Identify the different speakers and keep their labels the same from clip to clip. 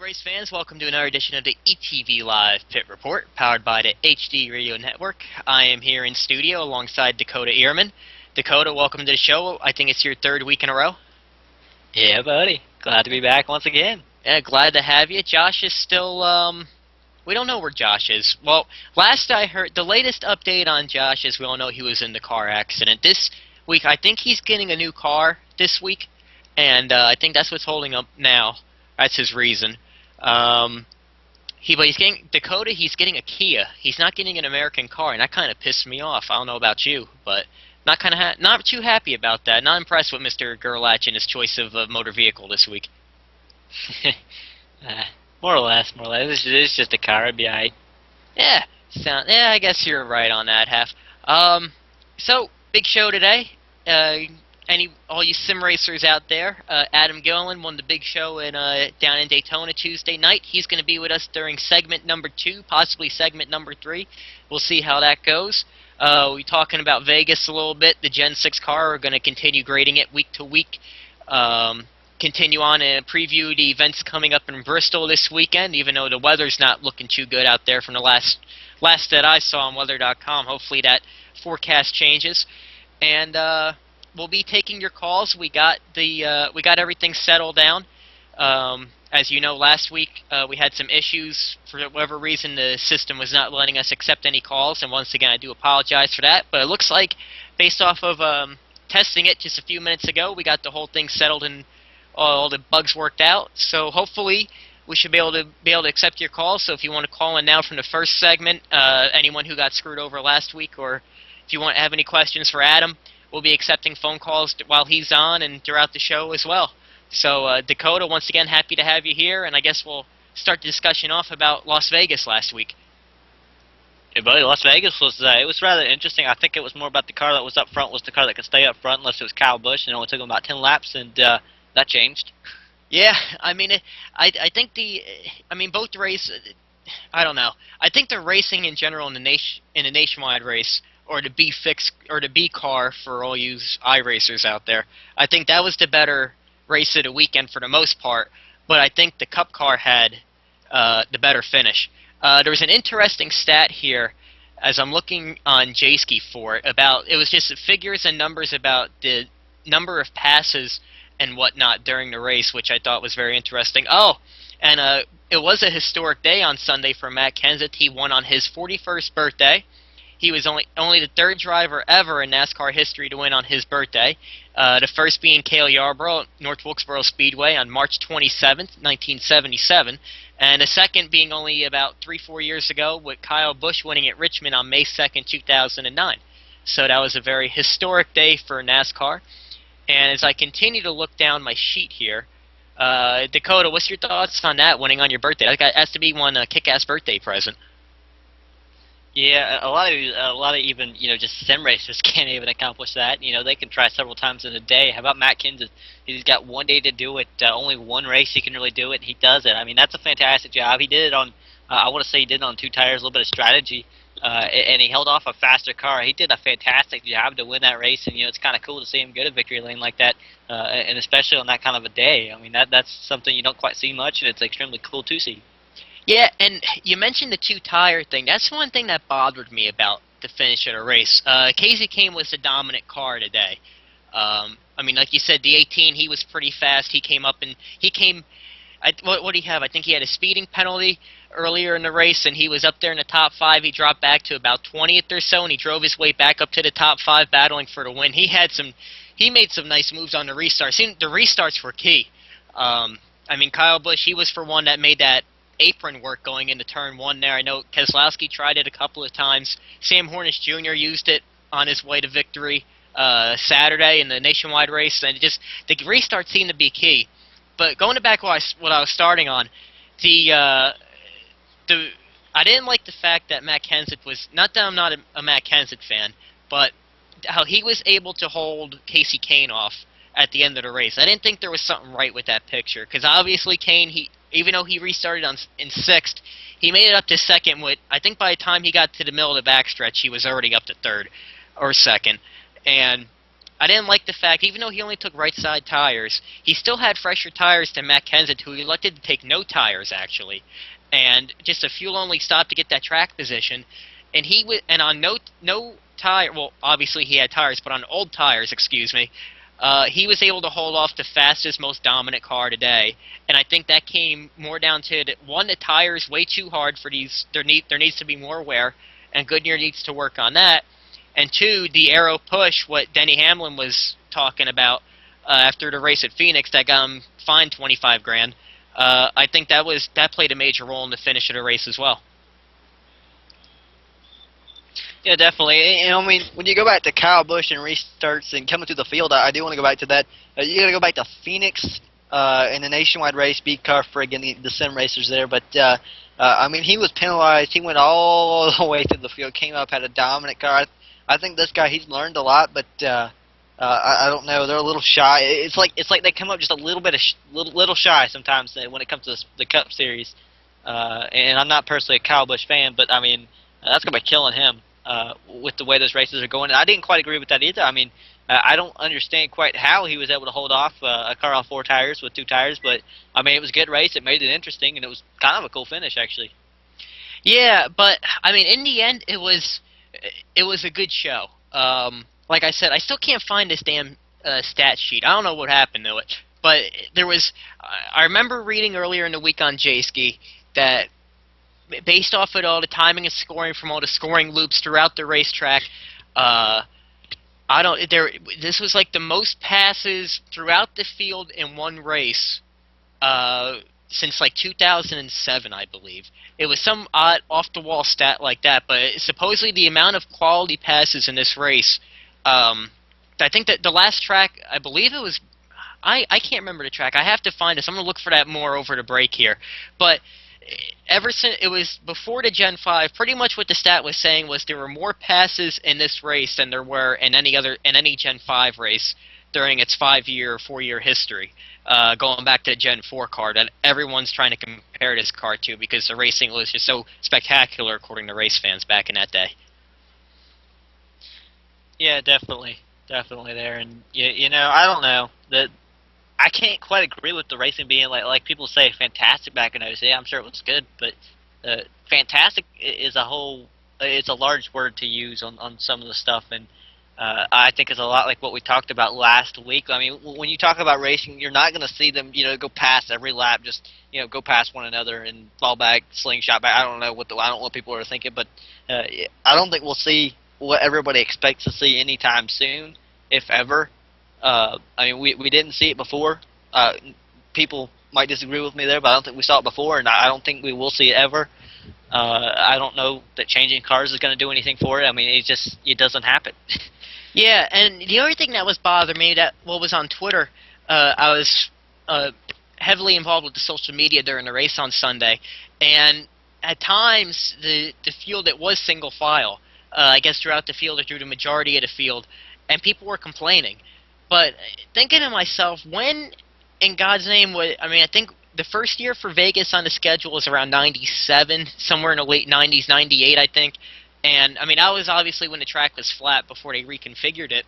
Speaker 1: race fans, welcome to another edition of the ETV Live Pit Report, powered by the HD Radio Network. I am here in studio alongside Dakota Ehrman. Dakota, welcome to the show. I think it's your third week in a row.
Speaker 2: Yeah, buddy. Glad to be back once again.
Speaker 1: Yeah, glad to have you. Josh is still, we don't know where Josh is. Well, last I heard, the latest update on Josh is we all know he was in the car accident. This week, I think he's getting a new car this week, and I think that's what's holding up now. That's his reason. But he's getting Dakota. He's getting a Kia. He's not getting an American car, and that kind of pissed me off. I don't know about you, but not too happy about that. Not impressed with Mr. Gerlach and his choice of a motor vehicle this week.
Speaker 2: More or less. It's just a car. It'd be alright.
Speaker 1: Yeah, I guess you're right on that half. So big show today. All you sim racers out there, Adam Gillen won the big show down in Daytona Tuesday night. He's going to be with us during segment number 2, possibly segment number 3. We'll see how that goes. We're talking about Vegas a little bit. The Gen 6 car, we're going to continue grading it week to week. Continue on and preview the events coming up in Bristol this weekend, even though the weather's not looking too good out there from the last that I saw on weather.com. Hopefully that forecast changes. And we'll be taking your calls. We got everything settled down. As you know, last week we had some issues. For whatever reason, the system was not letting us accept any calls, and once again, I do apologize for that. But it looks like, based off of testing it just a few minutes ago, we got the whole thing settled and all the bugs worked out. So hopefully, we should be able to accept your calls. So if you want to call in now from the first segment, anyone who got screwed over last week, or if you want to have any questions for Adam, we'll be accepting phone calls while he's on and throughout the show as well. So, Dakota, once again, happy to have you here, and I guess we'll start the discussion off about Las Vegas last week.
Speaker 2: Hey, buddy, Las Vegas it was rather interesting. I think it was more about the car that was up front was the car that could stay up front unless it was Kyle Busch, and it only took him about 10 laps, and that changed.
Speaker 1: Yeah, I mean, I think both races, I don't know. I think the racing in general in the nationwide race, or the B car for all you iRacers out there, I think that was the better race of the weekend for the most part, but I think the Cup car had the better finish. There was an interesting stat here as I'm looking on Jayski for it. It was just figures and numbers about the number of passes and whatnot during the race, which I thought was very interesting. Oh, and it was a historic day on Sunday for Matt Kenseth. He won on his 41st birthday. He was only the third driver ever in NASCAR history to win on his birthday. The first being Cale Yarborough at North Wilkesboro Speedway on March 27th, 1977. And the second being only about 3-4 years ago with Kyle Busch winning at Richmond on May 2nd, 2009. So that was a very historic day for NASCAR. And as I continue to look down my sheet here, Dakota, what's your thoughts on that, winning on your birthday? That has to be one kick-ass birthday present.
Speaker 2: Yeah, a lot of even just sim racers can't even accomplish that. They can try several times in a day. How about Matt Kenseth? He's got one day to do it. Only one race he can really do it. And he does it. I mean, that's a fantastic job. He did it on. I want to say he did it on 2 tires, a little bit of strategy, and he held off a faster car. He did a fantastic job to win that race. And it's kind of cool to see him go to victory lane like that, and especially on that kind of a day. I mean, that's something you don't quite see much, and it's extremely cool to see.
Speaker 1: Yeah, and you mentioned the 2-tire thing. That's one thing that bothered me about the finish of the race. Casey Kane was the dominant car today. I mean, like you said, the 18, he was pretty fast. What did he have? I think he had a speeding penalty earlier in the race, and he was up there in the top 5. He dropped back to about 20th or so, and he drove his way back up to the top 5, battling for the win. He made some nice moves on the restarts. The restarts were key. I mean, Kyle Busch, he was for one that made that apron work going into turn 1 there. I know Keselowski tried it a couple of times. Sam Hornish Jr. used it on his way to victory Saturday in the nationwide race, and the restart seemed to be key. But going back what I was starting on, I didn't like the fact that Matt Kenseth was, not that I'm not a Matt Kenseth fan, but how he was able to hold Casey Kane off at the end of the race. I didn't think there was something right with that picture, because obviously Kane, even though he restarted in 6th, he made it up to 2nd. I think by the time he got to the middle of the backstretch, he was already up to 3rd or 2nd. And I didn't like the fact, even though he only took right side tires, he still had fresher tires than Matt Kenseth, who elected to take no tires actually, and just a fuel only stop to get that track position. And on no tire. Well, obviously he had tires, but on old tires, excuse me, he was able to hold off the fastest, most dominant car today. And I think that came more down to one, the tires way too hard for these. There needs to be more wear, and Goodyear needs to work on that. And two, the aero push, what Denny Hamlin was talking about after the race at Phoenix, that got him fined 25 grand. I think that played a major role in the finish of the race as well.
Speaker 3: Yeah, definitely. And I mean, when you go back to Kyle Busch and restarts and coming through the field, I do want to go back to that. You got to go back to Phoenix in the nationwide race, beat Carfrey, again, the sim racers there. But, I mean, he was penalized. He went all the way through the field, came up, had a dominant car. I think this guy, he's learned a lot, but I don't know. They're a little shy. It's like they come up just a little bit little shy sometimes when it comes to the Cup Series. And I'm not personally a Kyle Busch fan, but, I mean, that's going to be killing him. With the way those races are going. And I didn't quite agree with that either. I mean, I don't understand quite how he was able to hold off a car off 4 tires with 2 tires, but, I mean, it was a good race. It made it interesting, and it was kind of a cool finish, actually.
Speaker 1: Yeah, but, I mean, in the end, it was a good show. Like I said, I still can't find this damn stat sheet. I don't know what happened to it. But there was... I remember reading earlier in the week on J-Ski that based off of all the timing and scoring from all the scoring loops throughout the racetrack, this was like the most passes throughout the field in one race since like 2007, I believe. It was some odd off-the-wall stat like that, but supposedly the amount of quality passes in this race, I think that the last track, I believe it was, I can't remember the track. I have to find this. I'm going to look for that more over the break here. But ever since it was before the Gen 5, pretty much what the stat was saying was there were more passes in this race than there were in any Gen 5 race during its 5-year or 4-year history, going back to the Gen 4 car that everyone's trying to compare this car to because the racing was just so spectacular according to race fans back in that day.
Speaker 2: Yeah, definitely there. And you know, I don't know that. I can't quite agree with the racing being like people say fantastic back in '06. I'm sure it was good, but fantastic is it's a large word to use on some of the stuff, and I think it's a lot like what we talked about last week. I mean, when you talk about racing, you're not going to see them, go past every lap, just go past one another and fall back, slingshot back. I don't know what people are thinking, but I don't think we'll see what everybody expects to see anytime soon, if ever. I mean, we didn't see it before. People might disagree with me there, but I don't think we saw it before, and I don't think we will see it ever. I don't know that changing cars is going to do anything for it. I mean, it doesn't happen.
Speaker 1: Yeah, and the only thing that was bothering me was on Twitter. I was heavily involved with the social media during the race on Sunday, and at times the field, it was single file. I guess throughout the field or through the majority of the field, and people were complaining. But thinking to myself, when in God's name I think the first year for Vegas on the schedule was around 97, somewhere in the late 90s, 98, I think. And, I mean, that was obviously when the track was flat before they reconfigured it.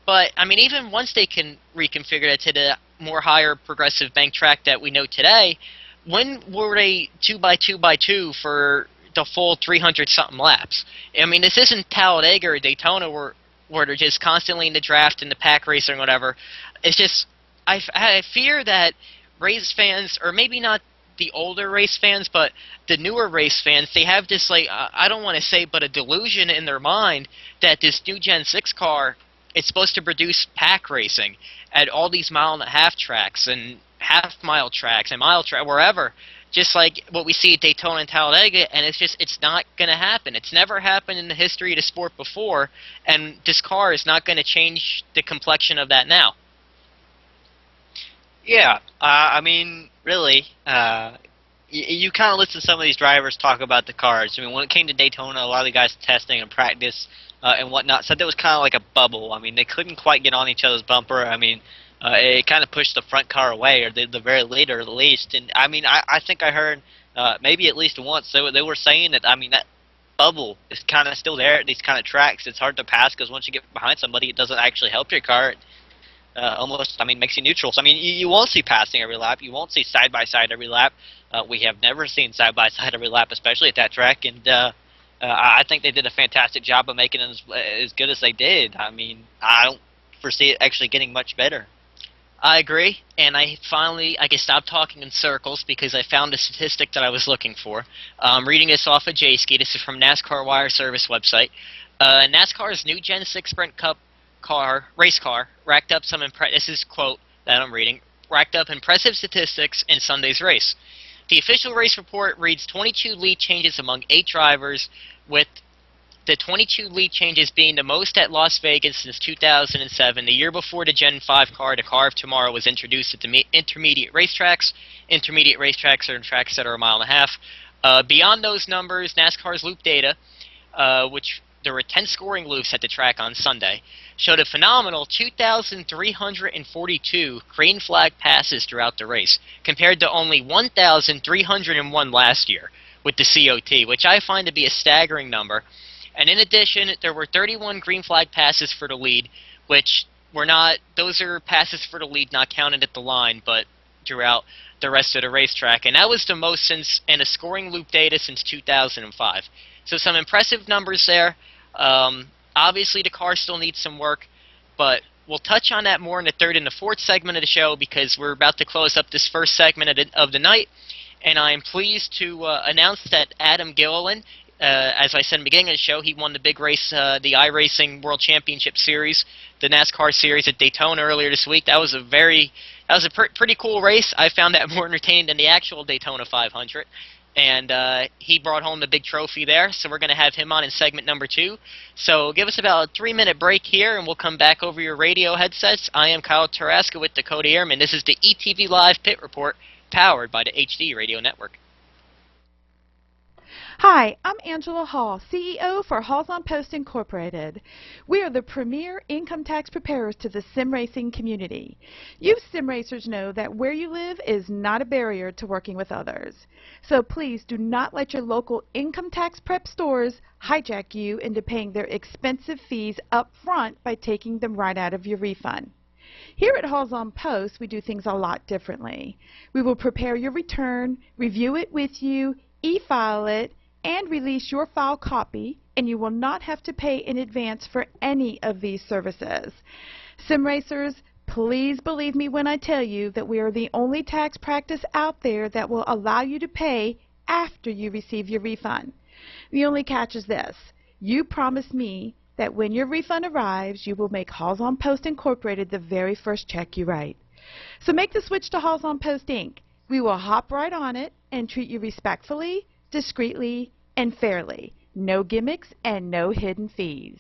Speaker 1: But, I mean, even once they can reconfigure it to the more higher progressive bank track that we know today, when were they 2x2x2 for the full 300-something laps? I mean, this isn't Talladega or Daytona where they're just constantly in the draft and the pack racing or whatever. It's just, I fear that race fans, or maybe not the older race fans, but the newer race fans, they have this, like, I don't want to say, but a delusion in their mind that this new Gen 6 car, it's supposed to produce pack racing at all these mile-and-a-half tracks and half-mile tracks and mile track, wherever. Just like what we see at Daytona and Talladega, and it's not going to happen. It's never happened in the history of the sport before, and this car is not going to change the complexion of that now.
Speaker 2: Yeah, I mean, really, you kind of listen to some of these drivers talk about the cars. I mean, when it came to Daytona, a lot of the guys testing and practice and whatnot said that was kind of like a bubble. I mean, they couldn't quite get on each other's bumper. I mean, it kind of pushed the front car away, or the very leader at least. And I mean, I think I heard maybe at least once they were saying that. I mean, that bubble is kind of still there at these kind of tracks. It's hard to pass because once you get behind somebody, it doesn't actually help your car. It, almost, I mean, makes you neutral. So, I mean, you won't see passing every lap. You won't see side-by-side every lap. We have never seen side-by-side every lap, especially at that track. And I think they did a fantastic job of making it as good as they did. I mean, I don't foresee it actually getting much better.
Speaker 1: I agree, and I can stop talking in circles because I found a statistic that I was looking for. Reading this off of JSki, this is from NASCAR Wire Service website. NASCAR's new Gen 6 Sprint Cup race car racked up this is quote that I'm reading, racked up impressive statistics in Sunday's race. The official race report reads 22 lead changes among 8 drivers, with the 22 lead changes being the most at Las Vegas since 2007, the year before the Gen 5 car, the Car of Tomorrow, was introduced at the intermediate racetracks. Intermediate racetracks are tracks that are a mile and a half. Beyond those numbers, NASCAR's loop data, which there were 10 scoring loops at the track on Sunday, showed a phenomenal 2,342 green flag passes throughout the race, compared to only 1,301 last year with the COT, which I find to be a staggering number. And in addition, there were 31 green flag passes for the lead, which were not, those are passes for the lead not counted at the line, but throughout the rest of the racetrack. And that was the most in a scoring loop data since 2005. So some impressive numbers there. Obviously, the car still needs some work, but we'll touch on that more in the third and the fourth segment of the show because we're about to close up this first segment of the night. And I am pleased to announce that Adam Gilliland, as I said in the beginning of the show, he won the big race, the iRacing World Championship Series, the NASCAR Series at Daytona earlier this week. That was a pretty cool race. I found that more entertaining than the actual Daytona 500. And he brought home the big trophy there, so we're going to have him on in segment number 2. So give us about a 3-minute break here, and we'll come back over your radio headsets. I am Kyle Taraska with Dakota Airman. This is the ETV Live Pit Report, powered by the HD Radio Network.
Speaker 4: Hi, I'm Angela Hall, CEO for Halls on Post Incorporated. We are the premier income tax preparers to the sim racing community. You sim racers know that where you live is not a barrier to working with others. So please do not let your local income tax prep stores hijack you into paying their expensive fees up front by taking them right out of your refund. Here at Halls on Post, we do things a lot differently. We will prepare your return, review it with you, e-file it, and release your file copy, and you will not have to pay in advance for any of these services. Sim racers, please believe me when I tell you that we are the only tax practice out there that will allow you to pay after you receive your refund. The only catch is this: you promise me that when your refund arrives, you will make Halls on Post Incorporated the very first check you write. So make the switch to Halls on Post Inc. We will hop right on it and treat you respectfully, discreetly, and fairly. No gimmicks and no hidden fees.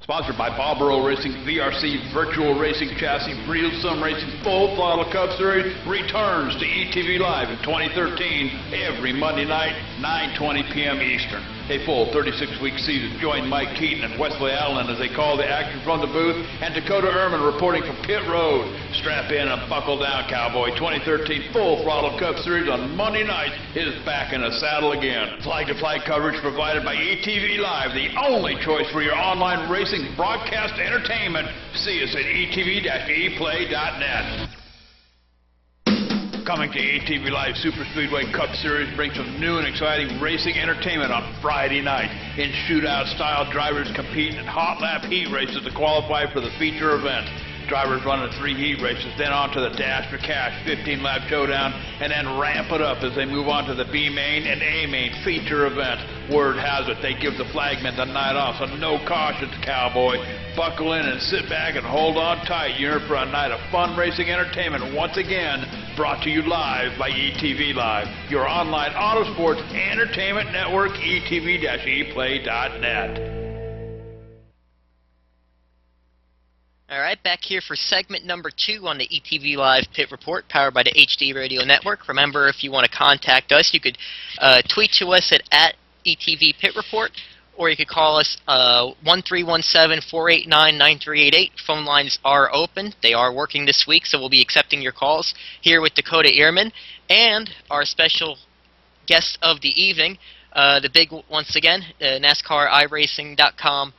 Speaker 5: Sponsored by Barbaro Racing, VRC Virtual Racing Chassis, Real Sim Racing Full Throttle Cup Series returns to ETV Live in 2013 every Monday night, 9:20 p.m. Eastern. A full 36-week season. Join Mike Keaton and Wesley Allen as they call the action from the booth, and Dakota Ehrman reporting from Pit Road. Strap in and buckle down, cowboy. 2013 Full Throttle Cup Series on Monday night is back in the saddle again. Flag-to-flag coverage provided by ETV Live, the only choice for your online racing broadcast entertainment. See us at etv-eplay.net. Coming to ETV Live Super Speedway Cup Series brings some new and exciting racing entertainment on Friday night. In shootout style, drivers compete in hot lap heat races to qualify for the feature event. Drivers run the 3 heat races, then on to the Dash for Cash 15-lap showdown, and then ramp it up as they move on to the B main and A main feature event. Word has it they give the flagmen the night off, so no cautions, cowboy. Buckle in and sit back and hold on tight. You're in for a night of fun racing entertainment once again, brought to you live by ETV Live, your online autosports entertainment network, etv-eplay.net.
Speaker 1: All right, back here for segment number 2 on the ETV Live Pit Report, powered by the HD Radio Network. Remember, if you want to contact us, you could tweet to us at ETV Pit Report, or you could call us 1317-489-9388. Phone lines are open. They are working this week, so we'll be accepting your calls here with Dakota Ehrman and our special guest of the evening, the big, once again, NASCAR iRacing.com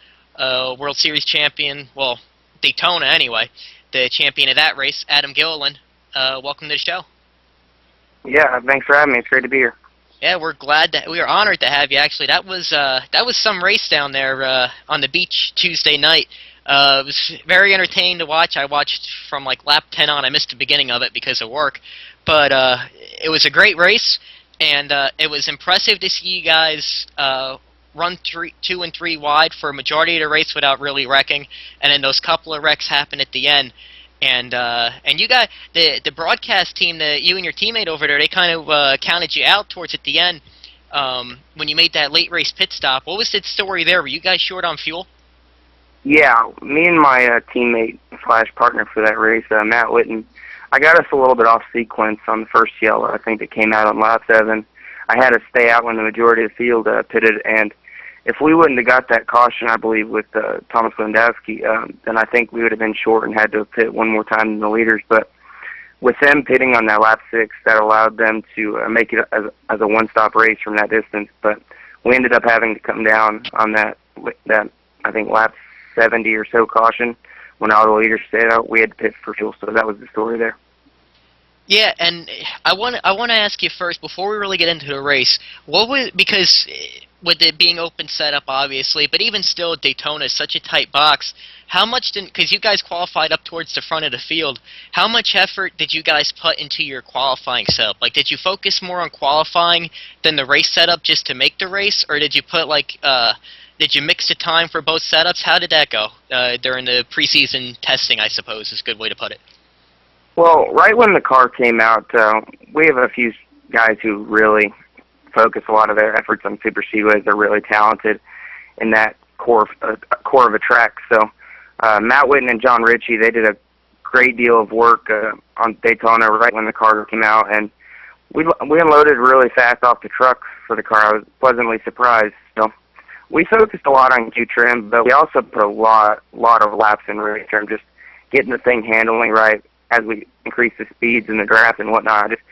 Speaker 1: World Series champion, well, Daytona anyway, the champion of that race, Adam Gilliland. Welcome to the show.
Speaker 6: Yeah, thanks for having me. It's great to be here.
Speaker 1: Yeah, we are honored to have you. Actually, that was some race down there on the beach Tuesday night. It was very entertaining to watch. I watched from like lap 10 on. I missed the beginning of it because of work, but it was a great race, and it was impressive to see you guys run 2 and 3 wide for a majority of the race without really wrecking, and then those couple of wrecks happened at the end. And you guys, the broadcast team, you and your teammate over there, they kind of counted you out towards at the end when you made that late race pit stop. What was the story there? Were you guys short on fuel?
Speaker 6: Yeah, me and my teammate / partner for that race, Matt Whitten, I got us a little bit off sequence on the first yellow. I think it came out on lap 7. I had to stay out when the majority of the field pitted, and if we wouldn't have got that caution, I believe, with Thomas Lewandowski, then I think we would have been short and had to pit one more time than the leaders. But with them pitting on that lap 6, that allowed them to make it as a one-stop race from that distance. But we ended up having to come down on that I think lap 70 or so caution when all the leaders stayed out. We had to pit for fuel, so that was the story there.
Speaker 1: Yeah, and I want to ask you first, before we really get into the race, because with it being open setup, obviously, but even still, Daytona is such a tight box. How much because you guys qualified up towards the front of the field, how much effort did you guys put into your qualifying setup? Like, did you focus more on qualifying than the race setup just to make the race, or did you put, did you mix the time for both setups? How did that go during the preseason testing, I suppose, is a good way to put it?
Speaker 6: Well, right when the car came out, we have a few guys who really focus a lot of their efforts on super speedways. They're really talented in that core of a track. So Matt Whitten and John Ritchie, they did a great deal of work on Daytona right when the car came out, and we unloaded really fast off the truck for the car. I was pleasantly surprised. So we focused a lot on Q trim, but we also put a lot of laps in race term, just getting the thing handling right as we increase the speeds in the draft and whatnot. Just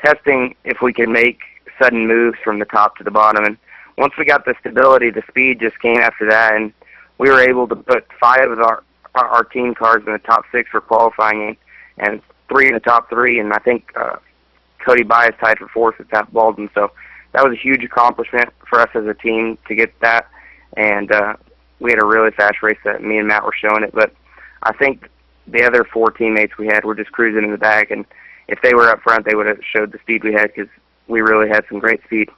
Speaker 6: testing if we can make sudden moves from the top to the bottom. And once we got the stability, the speed just came after that, and we were able to put 5 of our team cars in the top 6 for qualifying and 3 in the top 3, and I think Cody Bias tied for 4th at Pat Baldwin. So that was a huge accomplishment for us as a team to get that, and we had a really fast race that me and Matt were showing it. But I think the other 4 teammates we had were just cruising in the back, and if they were up front, they would have showed the speed we had because we really had some great speed.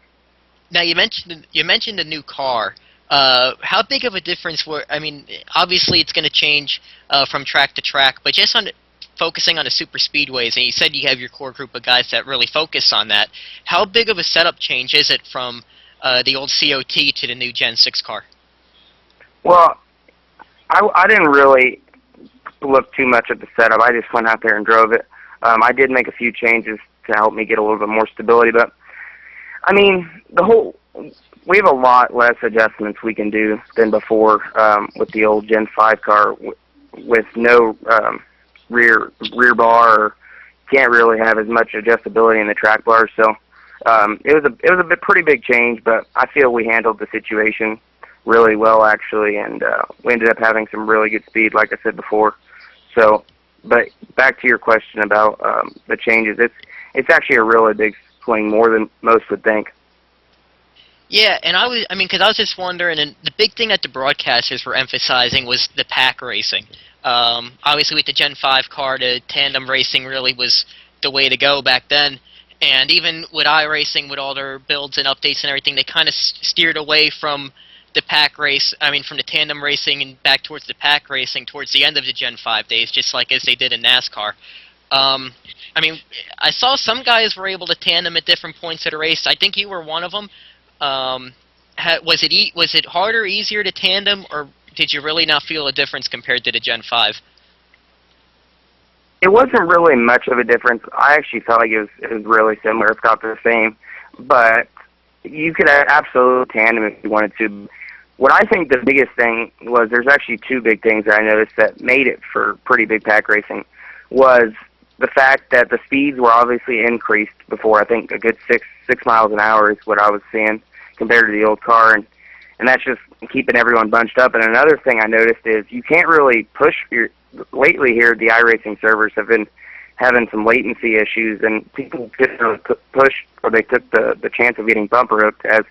Speaker 1: Now, you mentioned a new car. How big of a difference obviously it's going to change from track to track, but just focusing on the super speedways, and you said you have your core group of guys that really focus on that, how big of a setup change is it from the old COT to the new Gen 6 car?
Speaker 6: Well, I didn't really look too much at the setup. I just went out there and drove it. I did make a few changes to help me get a little bit more stability, but I mean, we have a lot less adjustments we can do than before with the old Gen 5 car with no rear bar, or can't really have as much adjustability in the track bar. So it was a pretty big change, but I feel we handled the situation really well, actually, and we ended up having some really good speed, like I said before. So, but back to your question about the changes, it's actually a really big swing, more than most would think.
Speaker 1: Yeah, and because I was just wondering, and the big thing that the broadcasters were emphasizing was the pack racing. Obviously, with the Gen 5 car, the tandem racing really was the way to go back then. And even with iRacing, with all their builds and updates and everything, they kind of steered away from the pack race, from the tandem racing and back towards the pack racing towards the end of the Gen 5 days, just like as they did in NASCAR. I saw some guys were able to tandem at different points of the race. I think you were one of them. Was it harder, easier to tandem, or did you really not feel a difference compared to the Gen 5?
Speaker 6: It wasn't really much of a difference. I actually felt like it was really similar, if not the same. But you could absolutely tandem if you wanted to. what I think the biggest thing was, there's actually two big things that I noticed that made it for pretty big pack racing, was the fact that the speeds were obviously increased before. I think a good six miles an hour is what I was seeing compared to the old car, and that's just keeping everyone bunched up. And another thing I noticed is you can't really push lately here, the iRacing servers have been having some latency issues, and people didn't really push, or they took the chance of getting bumper hooked, as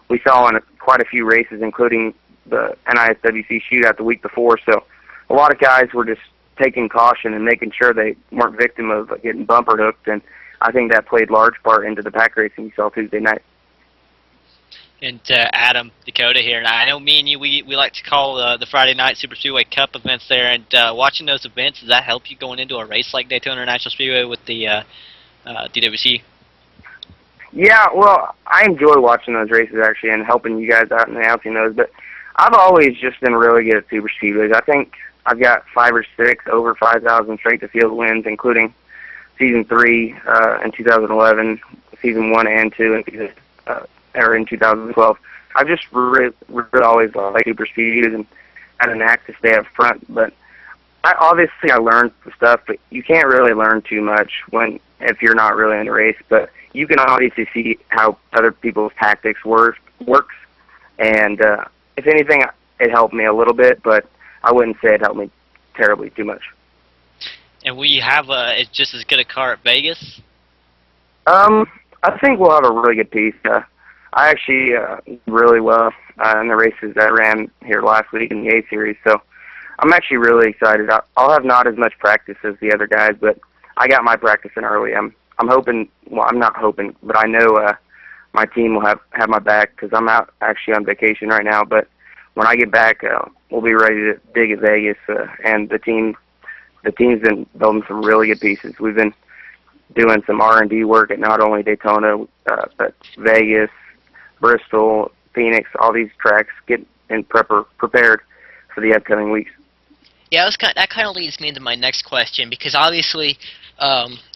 Speaker 6: we saw in quite a few races, including the NISWC shootout the week before. So a lot of guys were just taking caution and making sure they weren't victim of getting bumper hooked, and I think that played large part into the pack racing you saw Tuesday night.
Speaker 2: And Adam, Dakota here, and I know me and you, we like to call the Friday night Super Speedway Cup events there, and watching those events, does that help you going into a race like Daytona International Speedway with the DWC?
Speaker 6: Yeah, well, I enjoy watching those races, actually, and helping you guys out and announcing those, but I've always just been really good at super speedways. I think I've got 5 or 6 over 5,000 straight-to-field wins, including Season 3 in 2011, Season 1 and 2 in 2012. I've just really always liked super speedways and had a knack to stay up front, but obviously I learned the stuff, but you can't really learn too much if you're not really in a race, but you can obviously see how other people's tactics works, and if anything, it helped me a little bit, but I wouldn't say it helped me terribly too much.
Speaker 2: And will you have just as good a car at Vegas?
Speaker 6: I think we'll have a really good piece. I actually really well in the races that I ran here last week in the A Series, so I'm actually really excited. I'll have not as much practice as the other guys, but I got my practice in early. I'm hoping, well, I'm not hoping, but I know my team will have my back, because I'm out actually on vacation right now, but when I get back, we'll be ready to dig at Vegas, and the team's been building some really good pieces. We've been doing some R&D work at not only Daytona, but Vegas, Bristol, Phoenix, all these tracks, get prepared for the upcoming weeks.
Speaker 1: Yeah, that kind of leads me into my next question, because obviously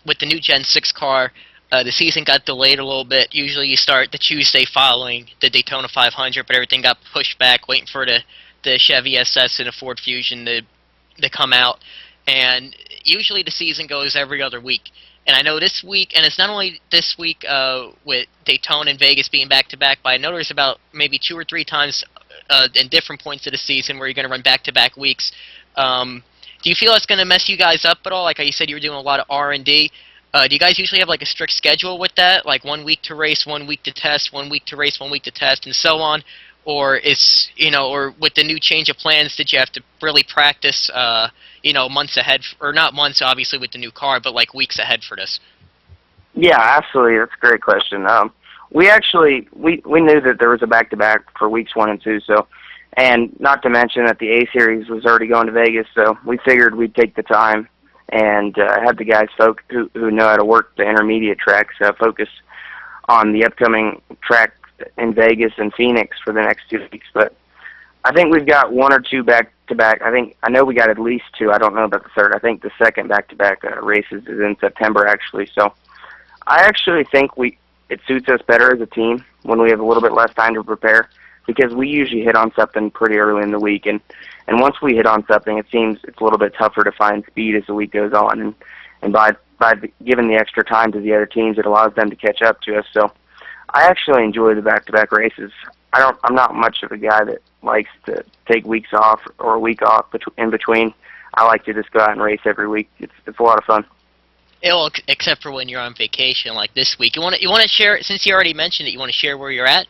Speaker 1: with the new Gen 6 car, the season got delayed a little bit. Usually you start the Tuesday following the Daytona 500, but everything got pushed back, waiting for the Chevy SS and the Ford Fusion to come out. And usually the season goes every other week. And I know this week, and it's not only this week with Daytona and Vegas being back-to-back, but I know there's about maybe 2 or 3 times in different points of the season where you're going to run back-to-back weeks. Do you feel it's going to mess you guys up at all? Like you said, you were doing a lot of R&D. Do you guys usually have like a strict schedule with that, like 1 week to race, 1 week to test, 1 week to race, 1 week to test, and so on? Or or with the new change of plans, did you have to really practice, months ahead, or not months, obviously, with the new car, but like weeks ahead for this?
Speaker 6: Yeah, absolutely. That's a great question. We actually we knew that there was a back-to-back for weeks 1 and 2, so, and not to mention that the A Series was already going to Vegas, so we figured we'd take the time and have the guys who know how to work the intermediate tracks focus on the upcoming track in Vegas and Phoenix for the next 2 weeks. But I think we've got 1 or 2 back-to-back. I know we got at least 2. I don't know about the third. I think the second back-to-back races is in September, actually. So I actually think it suits us better as a team when we have a little bit less time to prepare, because we usually hit on something pretty early in the week, and once we hit on something, it seems it's a little bit tougher to find speed as the week goes on, and by giving the extra time to the other teams, it allows them to catch up to us. So I actually enjoy the back-to-back races. I'm not much of a guy that likes to take weeks off or a week off in between. I like to just go out and race every week. It's a lot of fun.
Speaker 1: Well, except for when you're on vacation, like this week. You want to share, since you already mentioned it, you want to share where you're at?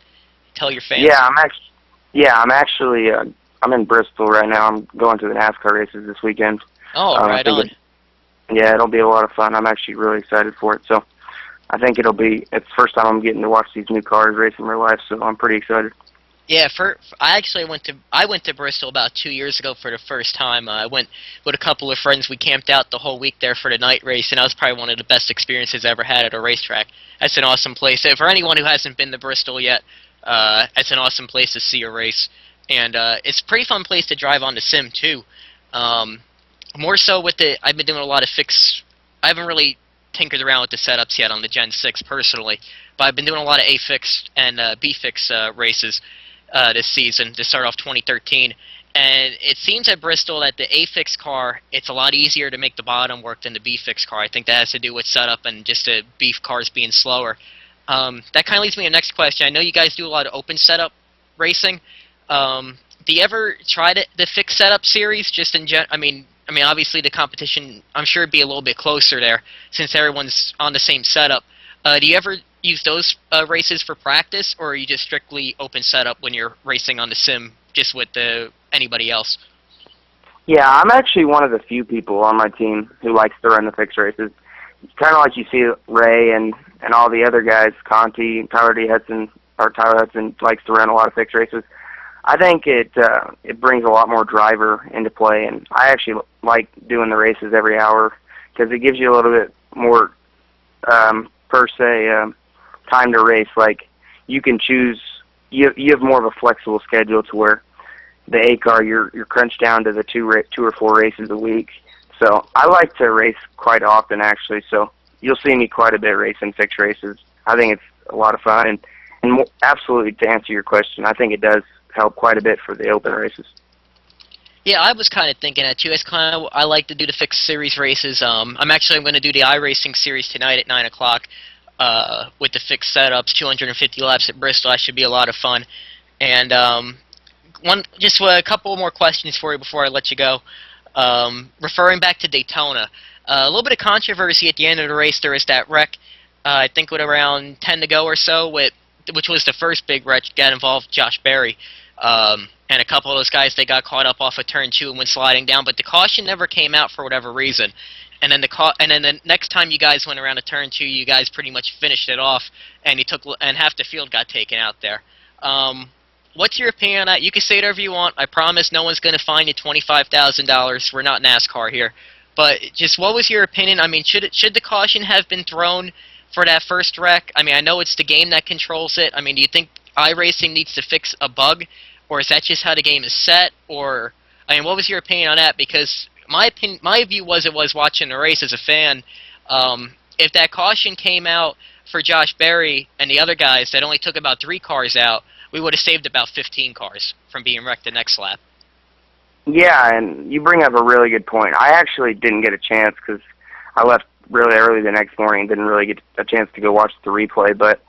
Speaker 1: Tell your fans.
Speaker 6: I'm actually I'm in Bristol right now. I'm going to the NASCAR races this weekend.
Speaker 1: Oh, right on.
Speaker 6: It'll be a lot of fun. I'm actually really excited for it. So I think it's the first time I'm getting to watch these new cars race in real life, so I'm pretty excited.
Speaker 1: Yeah, I went to Bristol about 2 years ago for the first time. I went with a couple of friends. We camped out the whole week there for the night race, and that was probably one of the best experiences I ever had at a racetrack. That's an awesome place. For anyone who hasn't been to Bristol yet, it's an awesome place to see a race, and it's a pretty fun place to drive on the sim too. More so with I've been doing a lot of I haven't really tinkered around with the setups yet on the Gen 6 personally, but I've been doing a lot of A-Fix and B-Fix races. this season to start off 2013. And it seems at Bristol that the A-Fix car, it's a lot easier to make the bottom work than the B-Fix car. I think that has to do with setup and just the B cars being slower. That kind of leads me to the next question. I know you guys do a lot of open setup racing. Do you ever try the fixed setup series? Just in I mean, obviously the competition, I'm sure it'd be a little bit closer there since everyone's on the same setup. Do you ever use those races for practice, or are you just strictly open setup when you're racing on the sim, just with anybody else?
Speaker 6: Yeah, I'm actually one of the few people on my team who likes to run the fixed races. It's kind of like you see Ray and all the other guys, Conti, Tyler Hudson likes to run a lot of fixed races. I think it brings a lot more driver into play, and I actually like doing the races every hour because it gives you a little bit more, per se, time to race. Like, you can choose, you have more of a flexible schedule to where the A car, you're crunched down to the two or four races a week. So I like to race quite often, actually. So you'll see me quite a bit racing fixed races. I think it's a lot of fun, and absolutely, to answer your question, I think it does help quite a bit for the open races.
Speaker 1: Yeah, I was kind of thinking that too. I like to do the fixed series races. I'm going to do the iRacing series tonight at 9 o'clock with the fixed setups, 250 laps at Bristol. That should be a lot of fun. And just a couple more questions for you before I let you go. Referring back to Daytona, a little bit of controversy at the end of the race. There was that wreck, I think with around 10 to go or so, which was the first big wreck that involved Josh Berry. And a couple of those guys, they got caught up off of turn 2 and went sliding down, but the caution never came out for whatever reason. And then the next time you guys went around to turn 2, you guys pretty much finished it off, and half the field got taken out there. What's your opinion on that? You can say whatever you want. I promise no one's going to fine you $25,000. We're not NASCAR here. But just what was your opinion? I mean, should the caution have been thrown for that first wreck? I mean, I know it's the game that controls it. I mean, do you think iRacing needs to fix a bug, or is that just how the game is set? Or, I mean, what was your opinion on that? Because my view was watching the race as a fan. If that caution came out for Josh Berry and the other guys that only took about 3 cars out, we would have saved about 15 cars from being wrecked the next lap.
Speaker 6: Yeah, and you bring up a really good point. I actually didn't get a chance because I left really early the next morning, didn't really get a chance to go watch the replay. But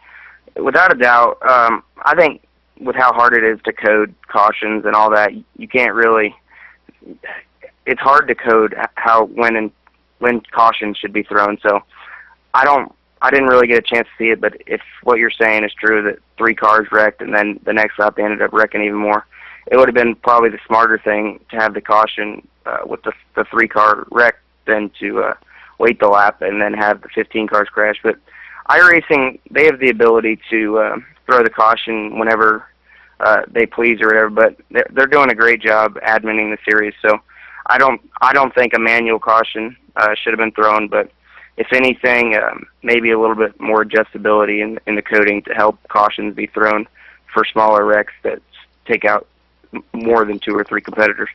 Speaker 6: without a doubt, I think with how hard it is to code cautions and all that, you can't really. It's hard to code when cautions should be thrown. So I didn't really get a chance to see it. But if what you're saying is true, that 3 cars wrecked and then the next lap they ended up wrecking even more, it would have been probably the smarter thing to have the caution with the 3-car wreck than to wait the lap and then have the 15 cars crash. But iRacing, they have the ability to throw the caution whenever they please or whatever, but they're doing a great job adminning the series. So I don't think a manual caution should have been thrown, but if anything, maybe a little bit more adjustability in the coding to help cautions be thrown for smaller wrecks that take out more than 2 or 3 competitors.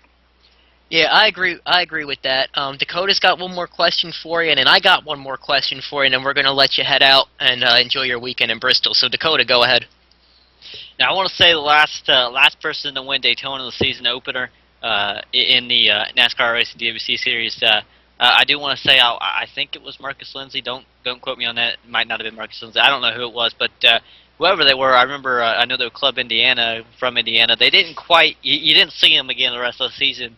Speaker 1: Yeah, I agree with that. Dakota's got one more question for you, and then I got one more question for you, and then we're going to let you head out and enjoy your weekend in Bristol. So, Dakota, go ahead.
Speaker 2: Now, I want to say the last person to win Daytona, the season opener, in the NASCAR Racing DWC Series, I do want to say I think it was Marcus Lindsay. Don't quote me on that. It might not have been Marcus Lindsay. I don't know who it was, but whoever they were, I remember. I know they were Club Indiana from Indiana. They didn't quite. You didn't see them again the rest of the season.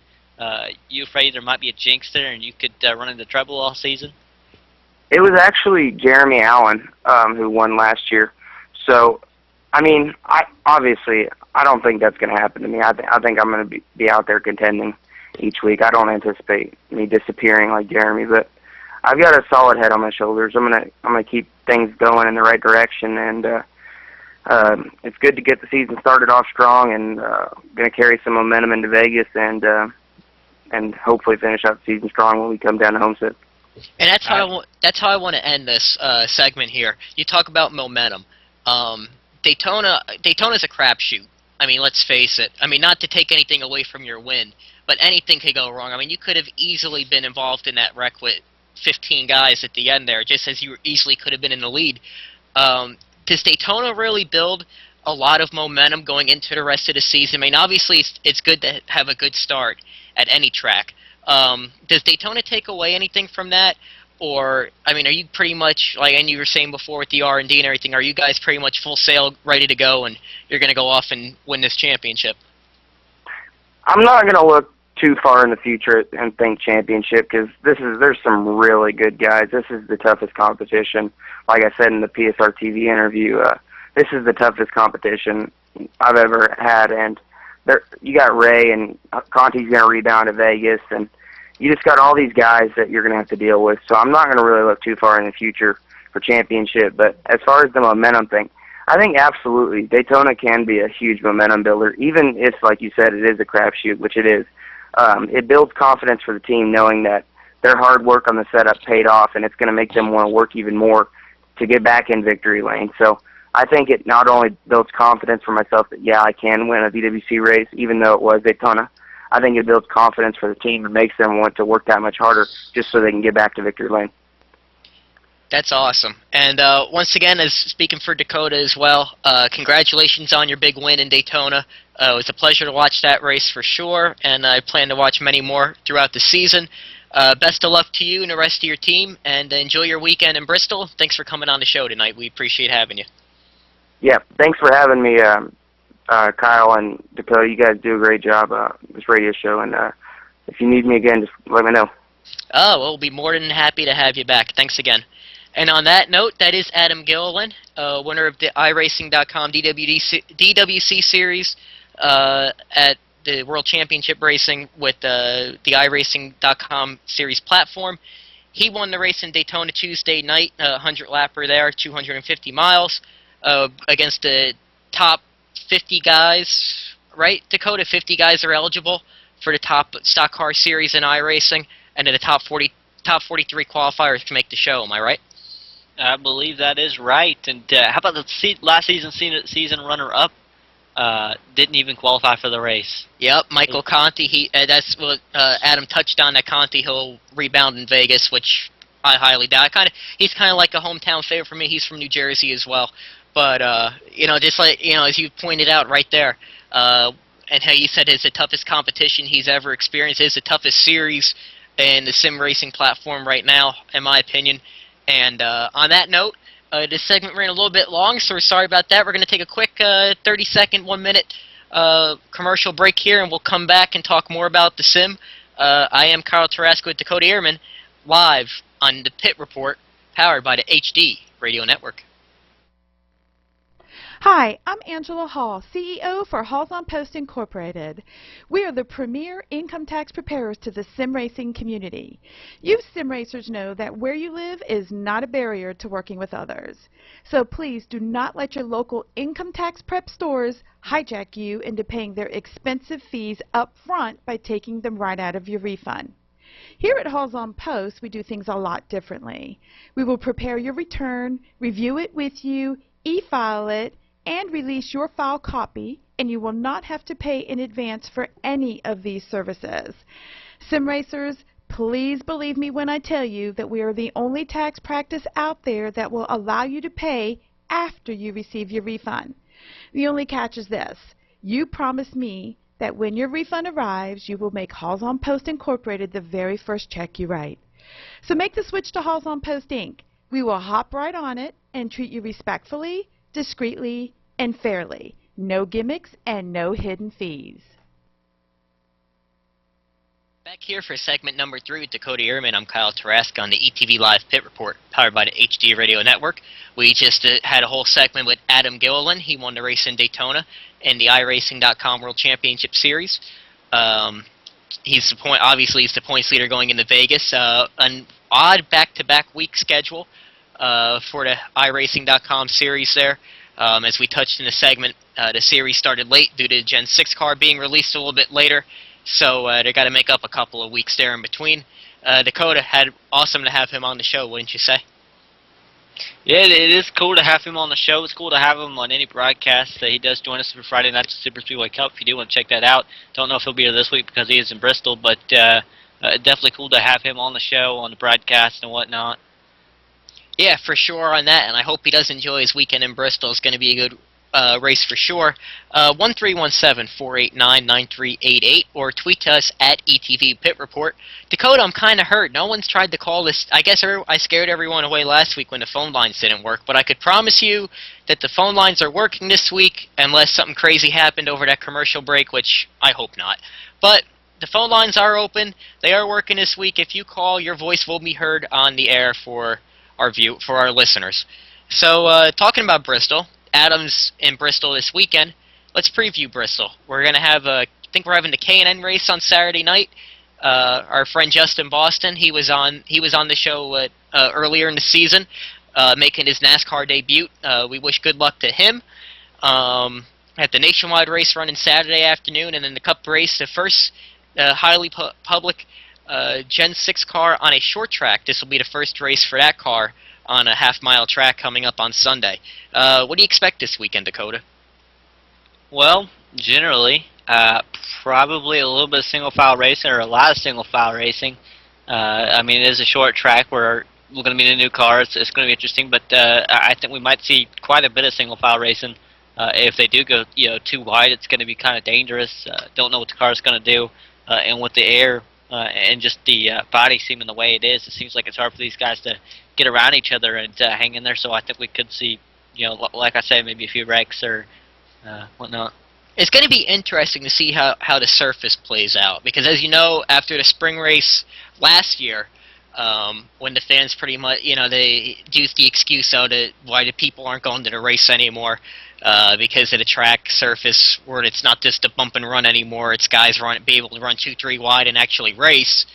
Speaker 2: You afraid there might be a jinx there, and you could run into trouble all season?
Speaker 6: It was actually Jeremy Allen who won last year. So, I mean, I don't think that's going to happen to me. I think I'm going to be out there contending each week. I don't anticipate me disappearing like Jeremy, but I've got a solid head on my shoulders. I'm gonna keep things going in the right direction, and it's good to get the season started off strong, and going to carry some momentum into Vegas, and hopefully finish out the season strong when we come down to Homestead.
Speaker 1: And that's how I want to end this segment here. You talk about momentum. Daytona's a crapshoot. I mean, let's face it. I mean, not to take anything away from your win, but anything could go wrong. I mean, you could have easily been involved in that wreck with 15 guys at the end there, just as you easily could have been in the lead. Does Daytona really build a lot of momentum going into the rest of the season. I mean, obviously, it's good to have a good start at any track. Does Daytona take away anything from that? Or, I mean, are you pretty much, like, and you were saying before with the R&D and everything, are you guys pretty much full sail, ready to go, and you're going to go off and win this championship?
Speaker 6: I'm not going to look too far in the future and think championship, because there's some really good guys. This is the toughest competition. Like I said in the PSR TV interview, this is the toughest competition I've ever had, and you got Ray, and Conti's going to rebound to Vegas, and you just got all these guys that you're going to have to deal with. So I'm not going to really look too far in the future for championship. But as far as the momentum thing, I think absolutely Daytona can be a huge momentum builder, even if, like you said, it is a crapshoot, which it is. It builds confidence for the team knowing that their hard work on the setup paid off, and it's going to make them want to work even more to get back in victory lane. So I think it not only builds confidence for myself that, yeah, I can win a VWC race, even though it was Daytona. I think it builds confidence for the team and makes them want to work that much harder just so they can get back to victory lane.
Speaker 1: That's awesome. And once again, as speaking for Dakota as well, congratulations on your big win in Daytona. It was a pleasure to watch that race for sure, and I plan to watch many more throughout the season. Best of luck to you and the rest of your team, and enjoy your weekend in Bristol. Thanks for coming on the show tonight. We appreciate having you.
Speaker 6: Yeah, thanks for having me, Kyle and Dakota. You guys do a great job this radio show, and if you need me again, just let me know.
Speaker 1: Oh, we'll be more than happy to have you back. Thanks again. And on that note, that is Adam Gilliland, winner of the iRacing.com DWC Series at the World Championship Racing with the iRacing.com Series platform. He won the race in Daytona Tuesday night, 100-lapper there, 250 miles, against the top 50 guys, right, Dakota? 50 guys are eligible for the top stock car series in iRacing, and then the top 43 qualifiers can make the show. Am I right?
Speaker 2: I believe that is right. And how about the last season runner-up? Didn't even qualify for the race.
Speaker 1: Yep, Michael Conti. That's what Adam touched on. That Conti, he'll rebound in Vegas, which I highly doubt. He's kind of like a hometown favorite for me. He's from New Jersey as well. But just like as you pointed out right there, and how you said it's the toughest competition he's ever experienced. It's the toughest series in the sim racing platform right now, in my opinion. And on that note, this segment ran a little bit long, so we're sorry about that. We're going to take a quick 30-second, 1-minute commercial break here, and we'll come back and talk more about the sim. I am Kyle Tarasco with Dakota Ehrman, live on the Pit Report, powered by the HD Radio Network.
Speaker 4: Hi, I'm Angela Hall, CEO for Halls on Post Incorporated. We are the premier income tax preparers to the sim racing community. You sim racers know that where you live is not a barrier to working with others. So please do not let your local income tax prep stores hijack you into paying their expensive fees up front by taking them right out of your refund. Here at Halls on Post, we do things a lot differently. We will prepare your return, review it with you, e-file it, and release your file copy, and you will not have to pay in advance for any of these services. Sim racers, please believe me when I tell you that we are the only tax practice out there that will allow you to pay after you receive your refund. The only catch is this: you promise me that when your refund arrives, you will make Halls on Post Incorporated the very first check you write. So make the switch to Halls on Post Inc. We will hop right on it and treat you respectfully, discreetly, and fairly. No gimmicks and no hidden fees.
Speaker 1: Back here for segment number 3 with Dakota Ehrman. I'm Kyle Tarasco on the ETV Live Pit Report, powered by the HD Radio Network. We just had a whole segment with Adam Gilliland. He won the race in Daytona in the iRacing.com World Championship Series. Obviously he's the points leader going into Vegas. An odd back-to-back week schedule for the iRacing.com series there. As we touched in the segment, the series started late due to the Gen 6 car being released a little bit later, so they got to make up a couple of weeks there in between. Dakota, awesome to have him on the show, wouldn't you say?
Speaker 2: Yeah, it is cool to have him on the show. It's cool to have him on any broadcast. He does join us for Friday Night's Super Speedway Cup. If you do want to check that out, don't know if he'll be here this week because he is in Bristol, but definitely cool to have him on the show, on the broadcast and whatnot.
Speaker 1: Yeah, for sure on that, and I hope he does enjoy his weekend in Bristol. It's going to be a good race for sure. 1317-489-9388 or tweet to us at ETV Pitreport. Dakota, I'm kind of hurt. No one's tried to call this. I guess I scared everyone away last week when the phone lines didn't work, but I could promise you that the phone lines are working this week unless something crazy happened over that commercial break, which I hope not. But the phone lines are open. They are working this week. If you call, your voice will be heard on the air for our listeners. So, talking about Bristol, Adams in Bristol this weekend. Let's preview Bristol. We're gonna have I think we're having the K&N race on Saturday night. Our friend Justin Boston, he was on the show earlier in the season, making his NASCAR debut. We wish good luck to him. At the Nationwide race running Saturday afternoon, and then the Cup race, the first highly public Gen 6 car on a short track. This will be the first race for that car on a half-mile track coming up on Sunday. What do you expect this weekend, Dakota?
Speaker 2: Well, generally, probably a little bit of single-file racing or a lot of single-file racing. I mean, it is a short track where we're going to meet a new car. It's going to be interesting, but I think we might see quite a bit of single-file racing. If they do go, too wide, it's going to be kind of dangerous. Don't know what the car is going to do, and with the air and just the body seeming the way it is, it seems like it's hard for these guys to get around each other and hang in there. So I think we could see, like I said, maybe a few wrecks or whatnot.
Speaker 1: It's going to be interesting to see how the surface plays out, because as you know, after the spring race last year, when the fans pretty much, they used the excuse out of why the people aren't going to the race anymore, because of the track surface, where it's not just a bump and run anymore. It's guys be able to run 2-3 wide and actually race,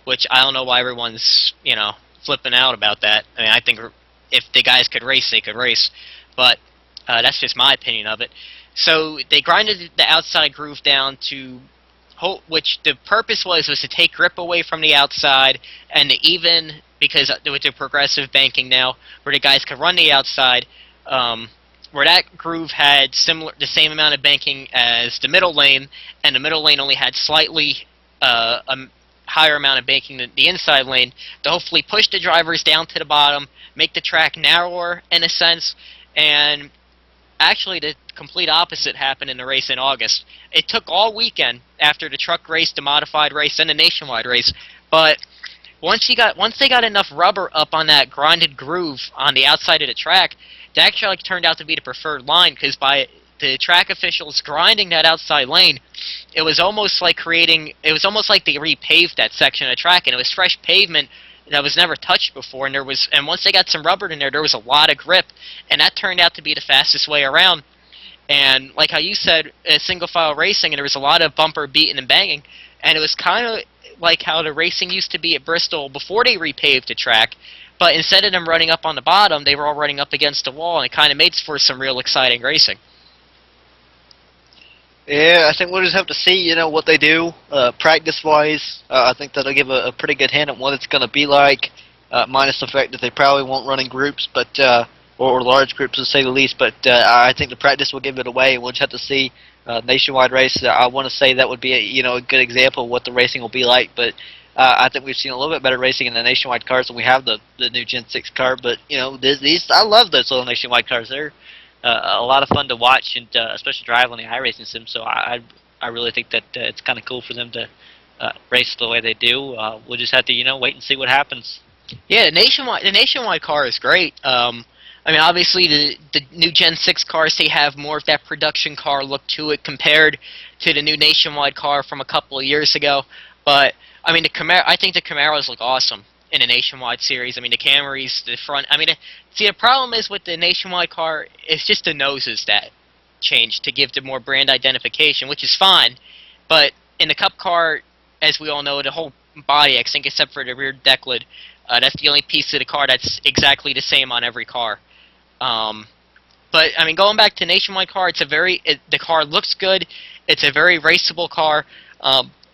Speaker 1: which I don't know why everyone's flipping out about that. I mean, I think if the guys could race, they could race, but that's just my opinion of it. So they grinded the outside groove down to which the purpose was to take grip away from the outside, and even because with the progressive banking now, where the guys could run the outside, where that groove had the same amount of banking as the middle lane, and the middle lane only had slightly a higher amount of banking than the inside lane, to hopefully push the drivers down to the bottom, make the track narrower in a sense, and actually the complete opposite happened in the race in August. It took all weekend after the truck race, the modified race, and the Nationwide race, but once they got enough rubber up on that grinded groove on the outside of the track, it actually turned out to be the preferred line, because by the track officials grinding that outside lane, it was almost like they repaved that section of the track, and it was fresh pavement that was never touched before, and once they got some rubber in there was a lot of grip, and that turned out to be the fastest way around. And like how you said, single file racing, and there was a lot of bumper beating and banging, and it was kind of like how the racing used to be at Bristol before they repaved the track, but instead of them running up on the bottom, they were all running up against the wall, and it kind of made for some real exciting racing.
Speaker 3: Yeah, I think we'll just have to see, what they do practice-wise. I think that'll give a pretty good hint at what it's going to be like, minus the fact that they probably won't run in groups, but or large groups to say the least. But I think the practice will give it away. We'll just have to see. Nationwide race, I want to say that would be a good example of what the racing will be like. But I think we've seen a little bit better racing in the Nationwide cars than we have the new Gen 6 car. But these I love those little Nationwide cars. They're a lot of fun to watch, and especially drive on the iRacing sim. So I really think that it's kind of cool for them to race the way they do. We'll just have to wait and see what happens.
Speaker 1: Yeah, the Nationwide car is great. I mean, obviously, the new Gen 6 cars, they have more of that production car look to it compared to the new Nationwide car from a couple of years ago. But, I mean, I think the Camaros look awesome in the Nationwide series. I mean, the Camrys, the front. I mean, see, the problem is with the Nationwide car, it's just the noses that changed to give them more brand identification, which is fine. But in the Cup car, as we all know, the whole body, I think, except for the rear deck lid, that's the only piece of the car that's exactly the same on every car. But I mean, going back to Nationwide car, the car looks good. It's a very raceable car.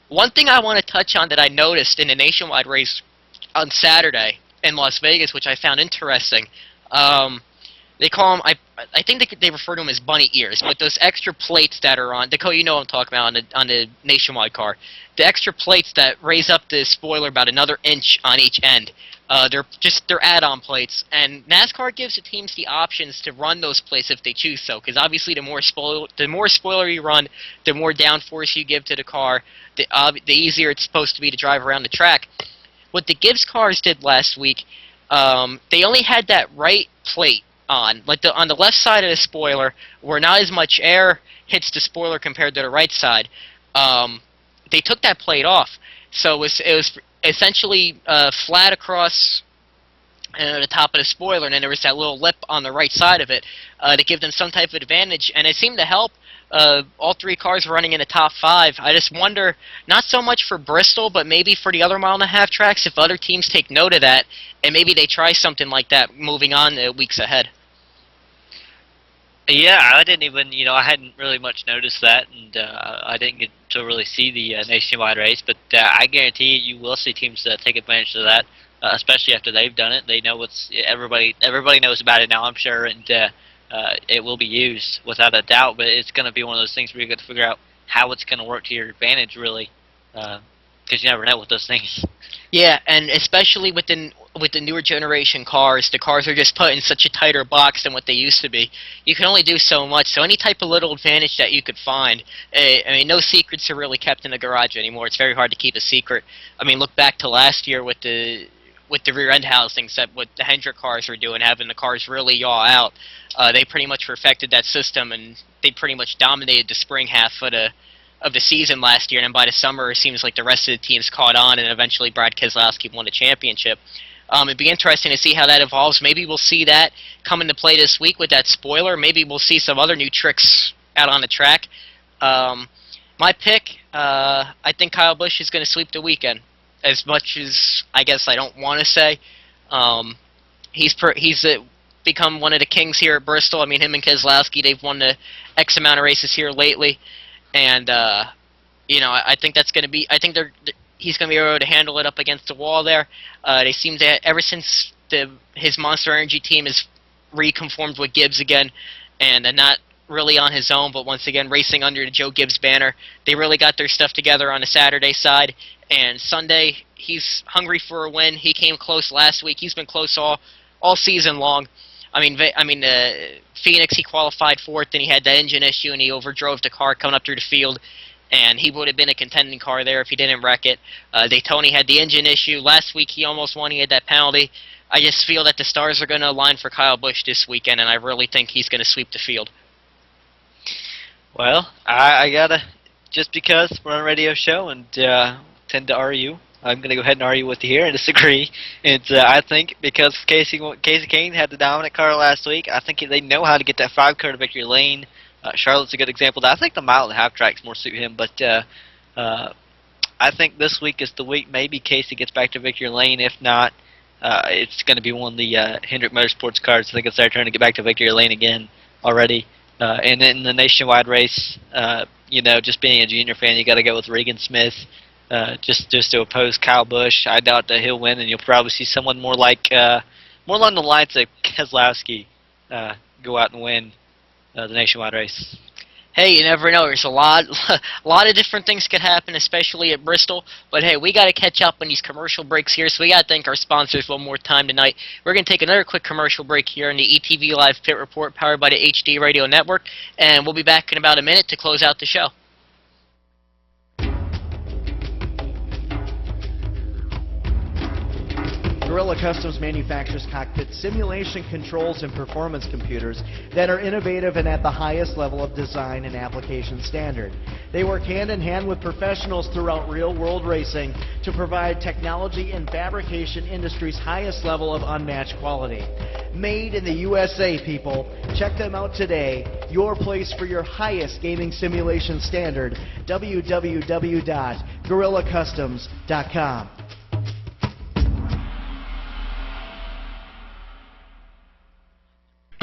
Speaker 1: One thing I want to touch on that I noticed in the Nationwide race on Saturday in Las Vegas, which I found interesting, they call them, I think they refer to them as bunny ears, but those extra plates that are on, Dakota, you know what I'm talking about on the Nationwide car, the extra plates that raise up the spoiler about another inch on each end. They're add-on plates, and NASCAR gives the teams the options to run those plates if they choose so. Because obviously, the more spoiler you run, the more downforce you give to the car, the easier it's supposed to be to drive around the track. What the Gibbs cars did last week, they only had that right plate on, like on the left side of the spoiler, where not as much air hits the spoiler compared to the right side. They took that plate off, so it was essentially flat across the top of the spoiler, and then there was that little lip on the right side of it to give them some type of advantage, and it seemed to help. All 3 cars were running in the top 5. I just wonder, not so much for Bristol, but maybe for the other mile-and-a-half tracks, if other teams take note of that, and maybe they try something like that moving on weeks ahead.
Speaker 2: Yeah, I didn't even, I hadn't really much noticed that, and I didn't get to really see the nationwide race, but I guarantee you will see teams take advantage of that, especially after they've done it. They know everybody knows about it now, I'm sure, and it will be used without a doubt, but it's going to be one of those things where you got to figure out how it's going to work to your advantage, really, because you never know with those things.
Speaker 1: Yeah, and especially with the newer generation cars, the cars are just put in such a tighter box than what they used to be. You can only do so much, so any type of little advantage that you could find. I mean, no secrets are really kept in the garage anymore. It's very hard to keep a secret. I mean, look back to last year with the rear end housings, that what the Hendrick cars were doing, having the cars really yaw out. They pretty much perfected that system, and they pretty much dominated the spring half of the season last year, and then by the summer it seems like the rest of the teams caught on, and eventually Brad Keselowski won the championship. It'd be interesting to see how that evolves. Maybe we'll see that come into play this week with that spoiler. Maybe we'll see some other new tricks out on the track. My pick, I think Kyle Busch is going to sweep the weekend. As much as I guess I don't want to say, he's become one of the kings here at Bristol. I mean, him and Keselowski, they've won the X amount of races here lately. And I think that's going to be. I think he's going to be able to handle it up against the wall there. They seem to, ever since his Monster Energy team has reconformed with Gibbs again, and not really on his own, but once again racing under the Joe Gibbs banner. They really got their stuff together on the Saturday side, and Sunday he's hungry for a win. He came close last week. He's been close all season long. I mean, Phoenix, he qualified 4th, and he had that engine issue, and he overdrove the car coming up through the field, and he would have been a contending car there if he didn't wreck it. Daytona had the engine issue. Last week he almost won. He had that penalty. I just feel that the stars are going to align for Kyle Busch this weekend, and I really think he's going to sweep the field.
Speaker 3: Well, I gotta, just because we're on a radio show and tend to argue, I'm going to go ahead and argue with you here and disagree. And I think because Casey Kane had the dominant car last week, I think they know how to get that 5 car to victory lane. Charlotte's a good example. I think the mile-and-a-half tracks more suit him, but I think this week is the week maybe Casey gets back to victory lane. If not, it's going to be one of the Hendrick Motorsports cars. I think it's their turn to get back to victory lane again already. And in the nationwide race, just being a junior fan, you got to go with Regan Smith. Just to oppose Kyle Busch. I doubt that he'll win, and you'll probably see someone more along the lines of Keselowski go out and win the nationwide race.
Speaker 1: Hey, you never know. There's a lot of different things could happen, especially at Bristol. But hey, we got to catch up on these commercial breaks here, so we got to thank our sponsors one more time tonight. We're going to take another quick commercial break here on the ETV Live Pit Report, powered by the HD Radio Network, and we'll be back in about a minute to close out the show.
Speaker 7: Gorilla Customs manufactures cockpit simulation controls and performance computers that are innovative and at the highest level of design and application standard. They work hand in hand with professionals throughout real-world racing to provide technology and fabrication industry's highest level of unmatched quality. Made in the USA, people. Check them out today. Your place for your highest gaming simulation standard, www.gorillacustoms.com.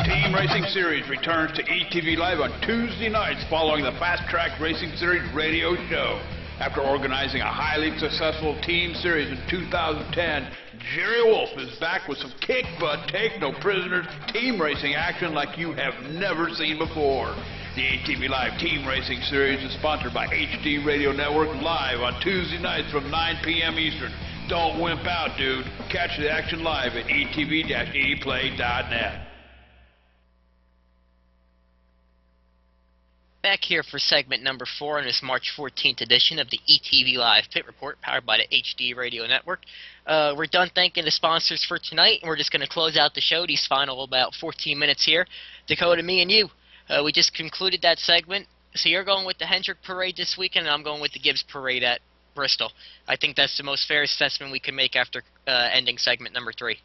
Speaker 5: Team Racing Series returns to ETV Live on Tuesday nights following the Fast Track Racing Series radio show. After organizing a highly successful team series in 2010, Jerry Wolf is back with some kick butt, take no prisoners, team racing action like you have never seen before. The ETV Live Team Racing Series is sponsored by HD Radio Network, live on Tuesday nights from 9 p.m. Eastern. Don't wimp out, dude. Catch the action live at etv-eplay.net.
Speaker 1: Back here for segment number 4 on this March 14th edition of the ETV Live Pit Report, powered by the HD Radio Network. We're done thanking the sponsors for tonight, and we're just going to close out the show, these final about 14 minutes here. Dakota, me and you, we just concluded that segment. So you're going with the Hendrick Parade this weekend, and I'm going with the Gibbs Parade at Bristol. I think that's the most fair assessment we can make after ending segment number 3.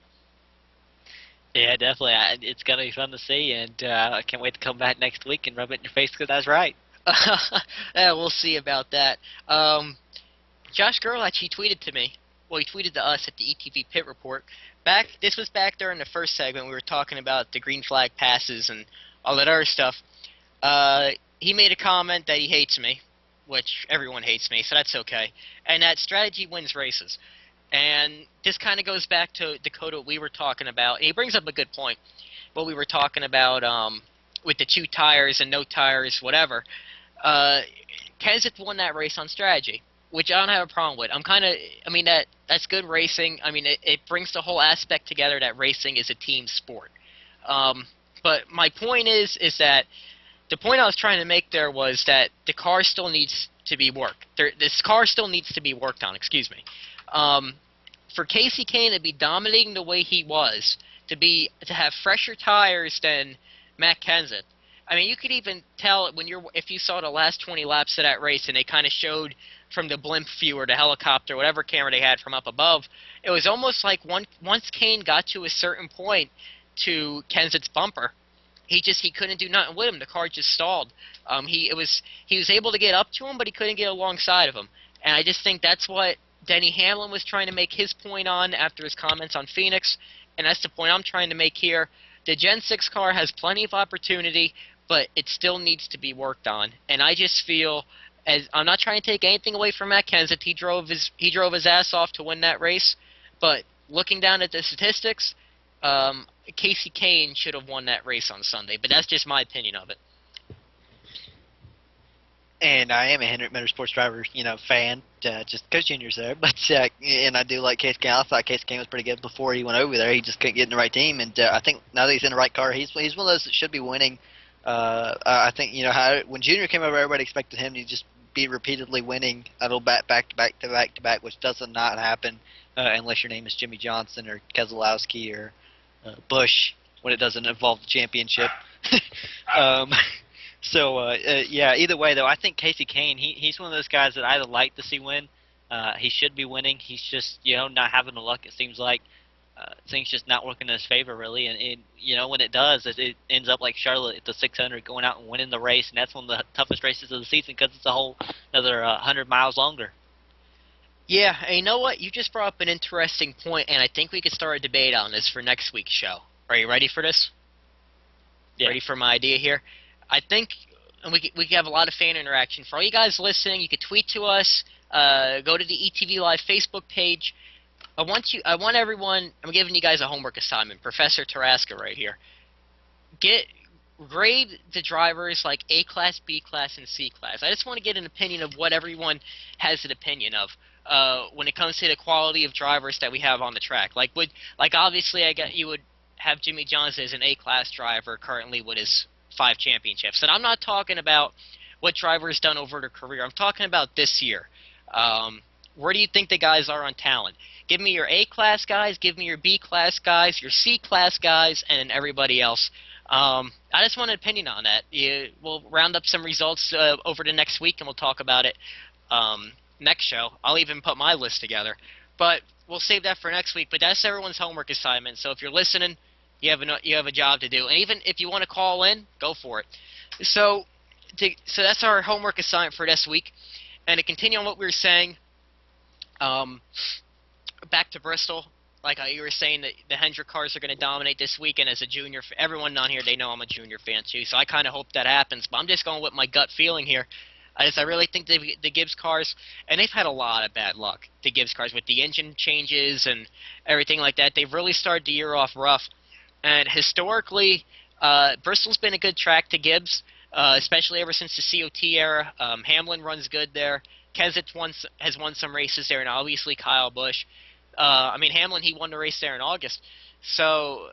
Speaker 2: Yeah, definitely. It's going to be fun to see, and I can't wait to come back next week and rub it in your face because that's right.
Speaker 1: Yeah, we'll see about that. Josh Gerlach, he tweeted to me. Well, he tweeted to us at the ETV Pit Report. This was back during the first segment. We were talking about the green flag passes and all that other stuff. He made a comment that he hates me, which everyone hates me, so that's okay. And that strategy wins races. And this kind of goes back to Dakota, what we were talking about. And he brings up a good point. What we were talking about with the 2 tires and no tires, whatever. Kenseth won that race on strategy, which I don't have a problem with. That's good racing. I mean, it brings the whole aspect together that racing is a team sport. But my point is that the point I was trying to make there was that the car still needs to be worked. This car still needs to be worked on, excuse me. For Casey Kane to be dominating the way he was, to have fresher tires than Matt Kenseth. I mean, you could even tell if you saw the last 20 laps of that race, and they kind of showed from the blimp view or the helicopter, whatever camera they had from up above. It was almost like once Kane got to a certain point to Kenseth's bumper, he couldn't do nothing with him. The car just stalled. He was able to get up to him, but he couldn't get alongside of him. And I just think that's what Denny Hamlin was trying to make his point on after his comments on Phoenix, and that's the point I'm trying to make here. The Gen 6 car has plenty of opportunity, but it still needs to be worked on. And I just feel, as I'm not trying to take anything away from Matt Kenseth, he drove his ass off to win that race, but looking down at the statistics, Casey Kane should have won that race on Sunday, but that's just my opinion of it.
Speaker 3: And I am a Hendrick Motorsports driver, fan, just Coach Junior's there. But and I do like Case Kane. I thought Case Kane was pretty good before he went over there. He just couldn't get in the right team. And I think now that he's in the right car, he's one of those that should be winning. I think when Junior came over, everybody expected him to just be repeatedly winning a little back to back, which does not happen unless your name is Jimmy Johnson or Keselowski or Busch when it doesn't involve the championship. Either way, though, I think Casey Kane, he's one of those guys that I'd like to see win. He should be winning. He's just, not having the luck, it seems like. Things just not working in his favor, really. And when it does, it ends up like Charlotte at the 600, going out and winning the race. And that's one of the toughest races of the season because it's a whole another 100 miles longer.
Speaker 1: Yeah, and you know what? You just brought up an interesting point, and I think we could start a debate on this for next week's show. Are you ready for this?
Speaker 2: Yeah.
Speaker 1: Ready for my idea here? I think we could have a lot of fan interaction. For all you guys listening, you could tweet to us, go to the ETV Live Facebook page. I want everyone, I'm giving you guys a homework assignment, Professor Taraska right here. Grade the drivers like A class, B class, and C class. I just want to get an opinion of what everyone has an opinion of when it comes to the quality of drivers that we have on the track. Obviously you would have Jimmy Johnson as an A class driver currently with his 5 championships. And I'm not talking about what driver's done over their career. I'm talking about this year. Where do you think the guys are on talent? Give me your A-class guys, give me your B-class guys, your C-class guys, and everybody else. I just want an opinion on that. We'll round up some results over the next week, and we'll talk about it next show. I'll even put my list together. But we'll save that for next week. But that's everyone's homework assignment. So if you're listening, you have a job to do. And even if you want to call in, go for it. So that's our homework assignment for this week. And to continue on what we were saying, back to Bristol, like you were saying that the Hendrick cars are going to dominate this weekend. As a junior, everyone down here, they know I'm a junior fan too, so I kind of hope that happens. But I'm just going with my gut feeling here. I really think the Gibbs cars, and they've had a lot of bad luck, the Gibbs cars, with the engine changes and everything like that. They've really started the year off rough. And historically, Bristol's been a good track to Gibbs, especially ever since the COT era. Hamlin runs good there. Keswick has won some races there, and obviously Kyle Busch. Hamlin, he won the race there in August. So,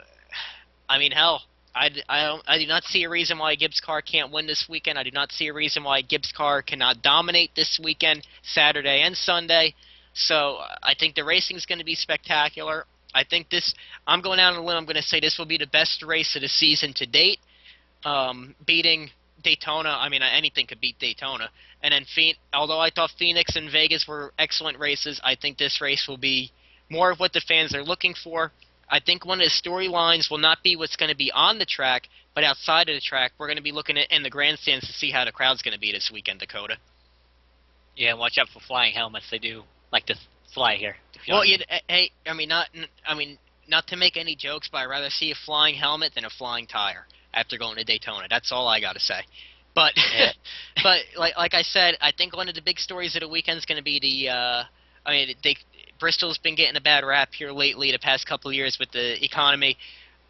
Speaker 1: hell, I do not see a reason why a Gibbs car can't win this weekend. I do not see a reason why a Gibbs car cannot dominate this weekend, Saturday and Sunday. So I think the racing is going to be spectacular. I think I'm going out on a limb. I'm going to say this will be the best race of the season to date, beating Daytona. Anything could beat Daytona. And then, although I thought Phoenix and Vegas were excellent races, I think this race will be more of what the fans are looking for. I think one of the storylines will not be what's going to be on the track, but outside of the track, we're going to be looking at in the grandstands to see how the crowd's going to be this weekend, Dakota.
Speaker 2: Yeah, and watch out for flying helmets. They do like to fly here.
Speaker 1: Well, not to make any jokes, but I'd rather see a flying helmet than a flying tire after going to Daytona. That's all I got to say. But,
Speaker 2: yeah.
Speaker 1: but like I said, I think one of the big stories of the weekend is going to be Bristol's been getting a bad rap here lately the past couple of years with the economy.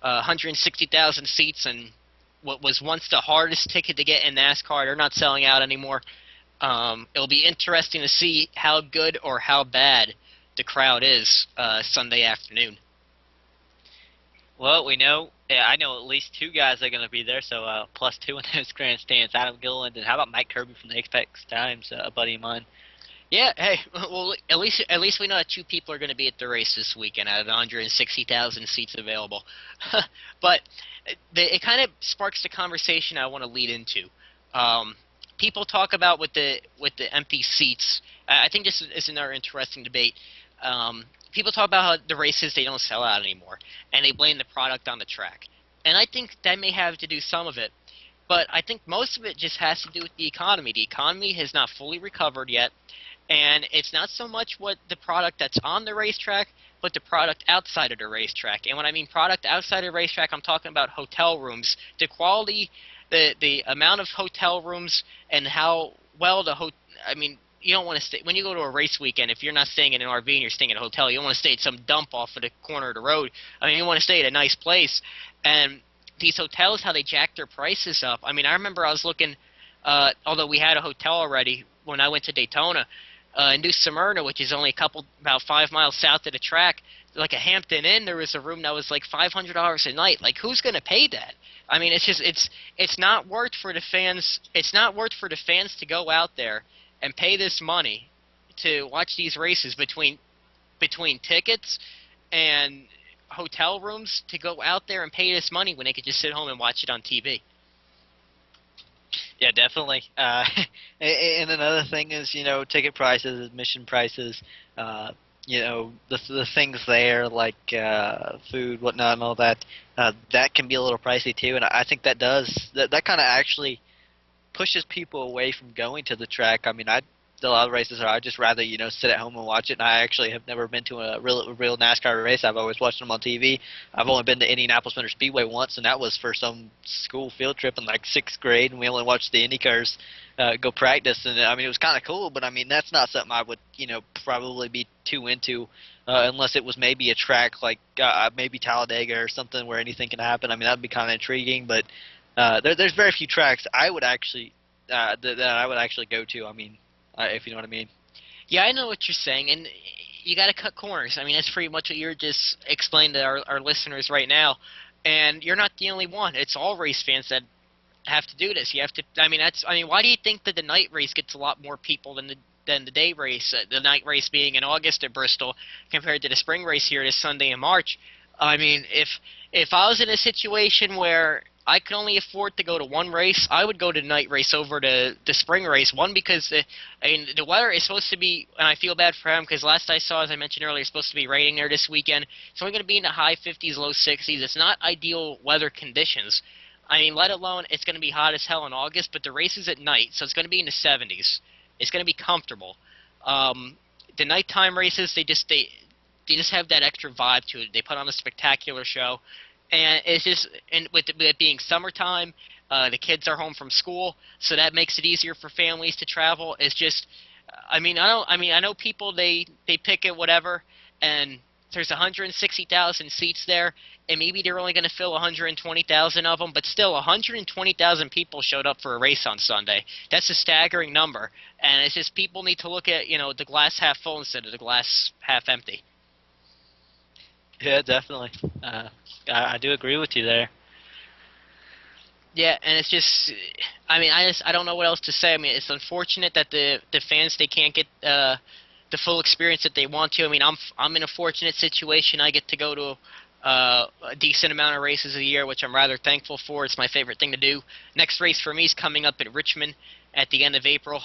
Speaker 1: 160,000 seats, and what was once the hardest ticket to get in NASCAR, they're not selling out anymore. It'll be interesting to see how good or how bad the crowd is Sunday afternoon.
Speaker 2: Well, I know at least two guys that are going to be there, so +2 in those grandstands. Adam Gilliland, and how about Mike Kirby from the Apex Times, a buddy of mine.
Speaker 1: Yeah, hey, well, at least we know that 2 people are going to be at the race this weekend out of the 160,000 seats available. But it kind of sparks the conversation I want to lead into. People talk about with the empty seats. I think this is another interesting debate. People talk about how the races, they don't sell out anymore, and they blame the product on the track. And I think that may have to do some of it, but I think most of it just has to do with the economy. The economy has not fully recovered yet, and it's not so much what the product that's on the racetrack, but the product outside of the racetrack. And when I mean product outside of the racetrack, I'm talking about hotel rooms. The quality, the amount of hotel rooms, and how well you don't want to stay when you go to a race weekend. If you're not staying in an RV and you're staying in a hotel, you don't want to stay at some dump off of the corner of the road. You want to stay at a nice place. And these hotels, how they jack their prices up. I remember I was looking, although we had a hotel already when I went to Daytona, in New Smyrna, which is only about 5 miles south of the track, like a Hampton Inn, there was a room that was like $500 a night. Like, who's going to pay that? It's not worth for the fans. It's not worth for the fans to go out there and pay this money to watch these races between tickets and hotel rooms, to go out there and pay this money when they could just sit home and watch it on TV.
Speaker 2: Yeah, definitely.
Speaker 3: And another thing is, ticket prices, admission prices, the things there like food, whatnot, and all that. That can be a little pricey too, and I think that kind of actually pushes people away from going to the track. A lot of races I'd just rather sit at home and watch it. And I actually have never been to a real NASCAR race. I've always watched them on TV. I've only been to Indianapolis Motor Speedway once, and that was for some school field trip in like 6th grade, and we only watched the Indy cars go practice. And it was kind of cool, but that's not something I would probably be too into unless it was maybe a track like maybe Talladega or something where anything can happen. That'd be kind of intriguing, but there's very few tracks I would actually that I would actually go to. If you know what I mean.
Speaker 1: Yeah, I know what you're saying, and you got to cut corners. That's pretty much what you're just explaining to our listeners right now, and you're not the only one. It's all race fans that have to do this. You have to. Why do you think that the night race gets a lot more people than the day race? The night race being in August at Bristol compared to the spring race here this Sunday in March. If I was in a situation where I could only afford to go to one race, I would go to the night race over the spring race. One, because the weather is supposed to be, and I feel bad for him because last I saw, as I mentioned earlier, it's supposed to be raining there this weekend. It's only going to be in the high 50s, low 60s. It's not ideal weather conditions. Let alone it's going to be hot as hell in August, but the race is at night, so it's going to be in the 70s. It's going to be comfortable. The nighttime races, they just have that extra vibe to it. They put on a spectacular show. And it's just, and with it being summertime, the kids are home from school, so that makes it easier for families to travel. It's just, I know people they pick it whatever, and there's 160,000 seats there, and maybe they're only going to fill 120,000 of them, but still 120,000 people showed up for a race on Sunday. That's a staggering number, and it's just people need to look at, the glass half full instead of the glass half empty.
Speaker 2: Yeah, definitely. I do agree with you there.
Speaker 1: Yeah, and it's just, I don't know what else to say. I mean, it's unfortunate that the fans, they can't get the full experience that they want to. I mean, I'm in a fortunate situation. I get to go to a decent amount of races a year, which I'm rather thankful for. It's my favorite thing to do. Next race for me is coming up in Richmond at the end of April.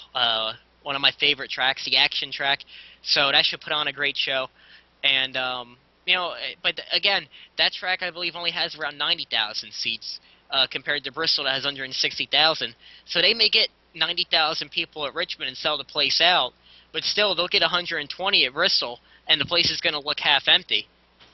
Speaker 1: One of my favorite tracks, the Action Track. So that should put on a great show. And but again, that track I believe only has around 90,000 seats. Compared to Bristol that has 160,000. So they may get 90,000 people at Richmond and sell the place out, but still they'll get 120 at Bristol, and the place is going to look half empty.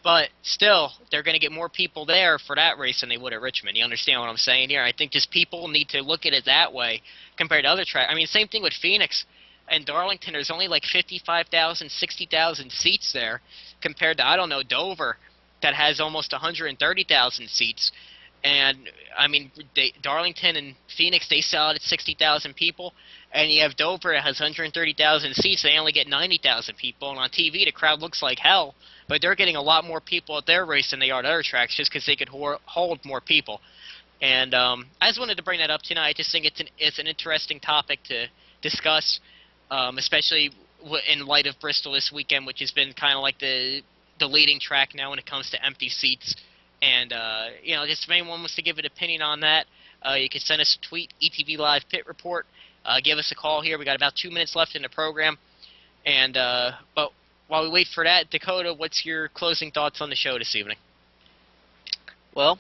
Speaker 1: But still, they're going to get more people there for that race than they would at Richmond. You understand what I'm saying here? I think just people need to look at it that way compared to other tracks. I mean, same thing with Phoenix and Darlington. There's only like 55,000, 60,000 seats there compared to, I don't know, Dover that has almost 130,000 seats. And, I mean, Darlington and Phoenix, they sell it at 60,000 people. And you have Dover that has 130,000 seats. They only get 90,000 people. And on TV, the crowd looks like hell. But they're getting a lot more people at their race than they are at other tracks just because they could hold more people. And I just wanted to bring that up tonight. I just think it's an interesting topic to discuss, especially in light of Bristol this weekend, which has been kind of like the leading track now when it comes to empty seats. And, just if anyone wants to give an opinion on that, you can send us a tweet, ETV Live Pit Report. Give us a call here. We got about 2 minutes left in the program. And but while we wait for that, Dakota, what's your closing thoughts on the show this evening?
Speaker 3: Well,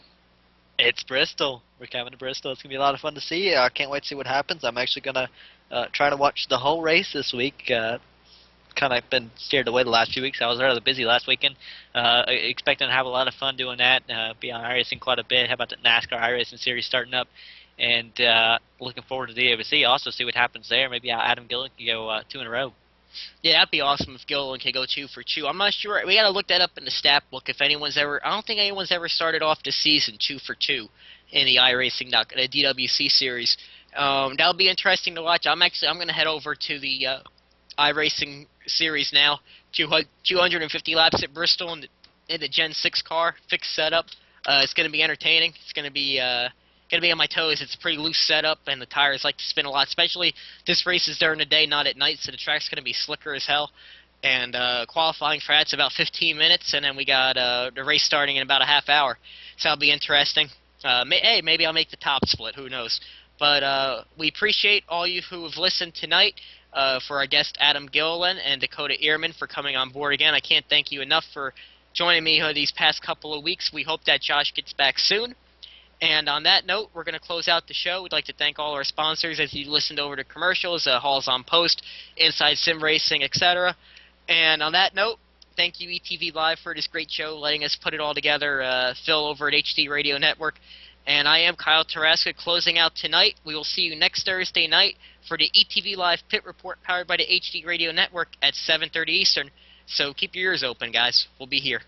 Speaker 3: it's Bristol. We're coming to Bristol. It's going to be a lot of fun to see. I can't wait to see what happens. I'm actually going to try to watch the whole race this week. Kind of been scared away the last few weeks. I was rather busy last weekend. Expecting to have a lot of fun doing that. Be on iRacing quite a bit. How about the NASCAR iRacing series starting up? And looking forward to the ABC. Also see what happens there. Maybe Adam Gillen can go 2 in a row.
Speaker 1: Yeah, that'd be awesome if Gillen could go 2 for 2. I'm not sure. We got to look that up in the stat book if anyone's ever. I don't think anyone's ever started off the season 2 for 2 in the iRacing, the DWC series. That'll be interesting to watch. I'm going to head over to the iRacing series now. 250 laps at Bristol in the Gen 6 car, fixed setup. It's going to be entertaining. It's going to be on my toes. It's a pretty loose setup, and the tires like to spin a lot. Especially this race is during the day, not at night, so the track's going to be slicker as hell. And qualifying for that's about 15 minutes, and then we got the race starting in about a half hour. So that'll be interesting. Hey, maybe I'll make the top split. Who knows? But we appreciate all you who have listened tonight. For our guest Adam Gilliland and Dakota Ehrman for coming on board again. I can't thank you enough for joining me these past couple of weeks. We hope that Josh gets back soon. And on that note, we're going to close out the show. We'd like to thank all our sponsors as you listened over to commercials, Halls on Post, Inside Sim Racing, etc. And on that note, thank you ETV Live for this great show, letting us put it all together. Phil over at HD Radio Network. And I am Kyle Taraska closing out tonight. We will see you next Thursday night for the ETV Live Pit Report powered by the HD Radio Network at 7:30 Eastern. So keep your ears open, guys. We'll be here.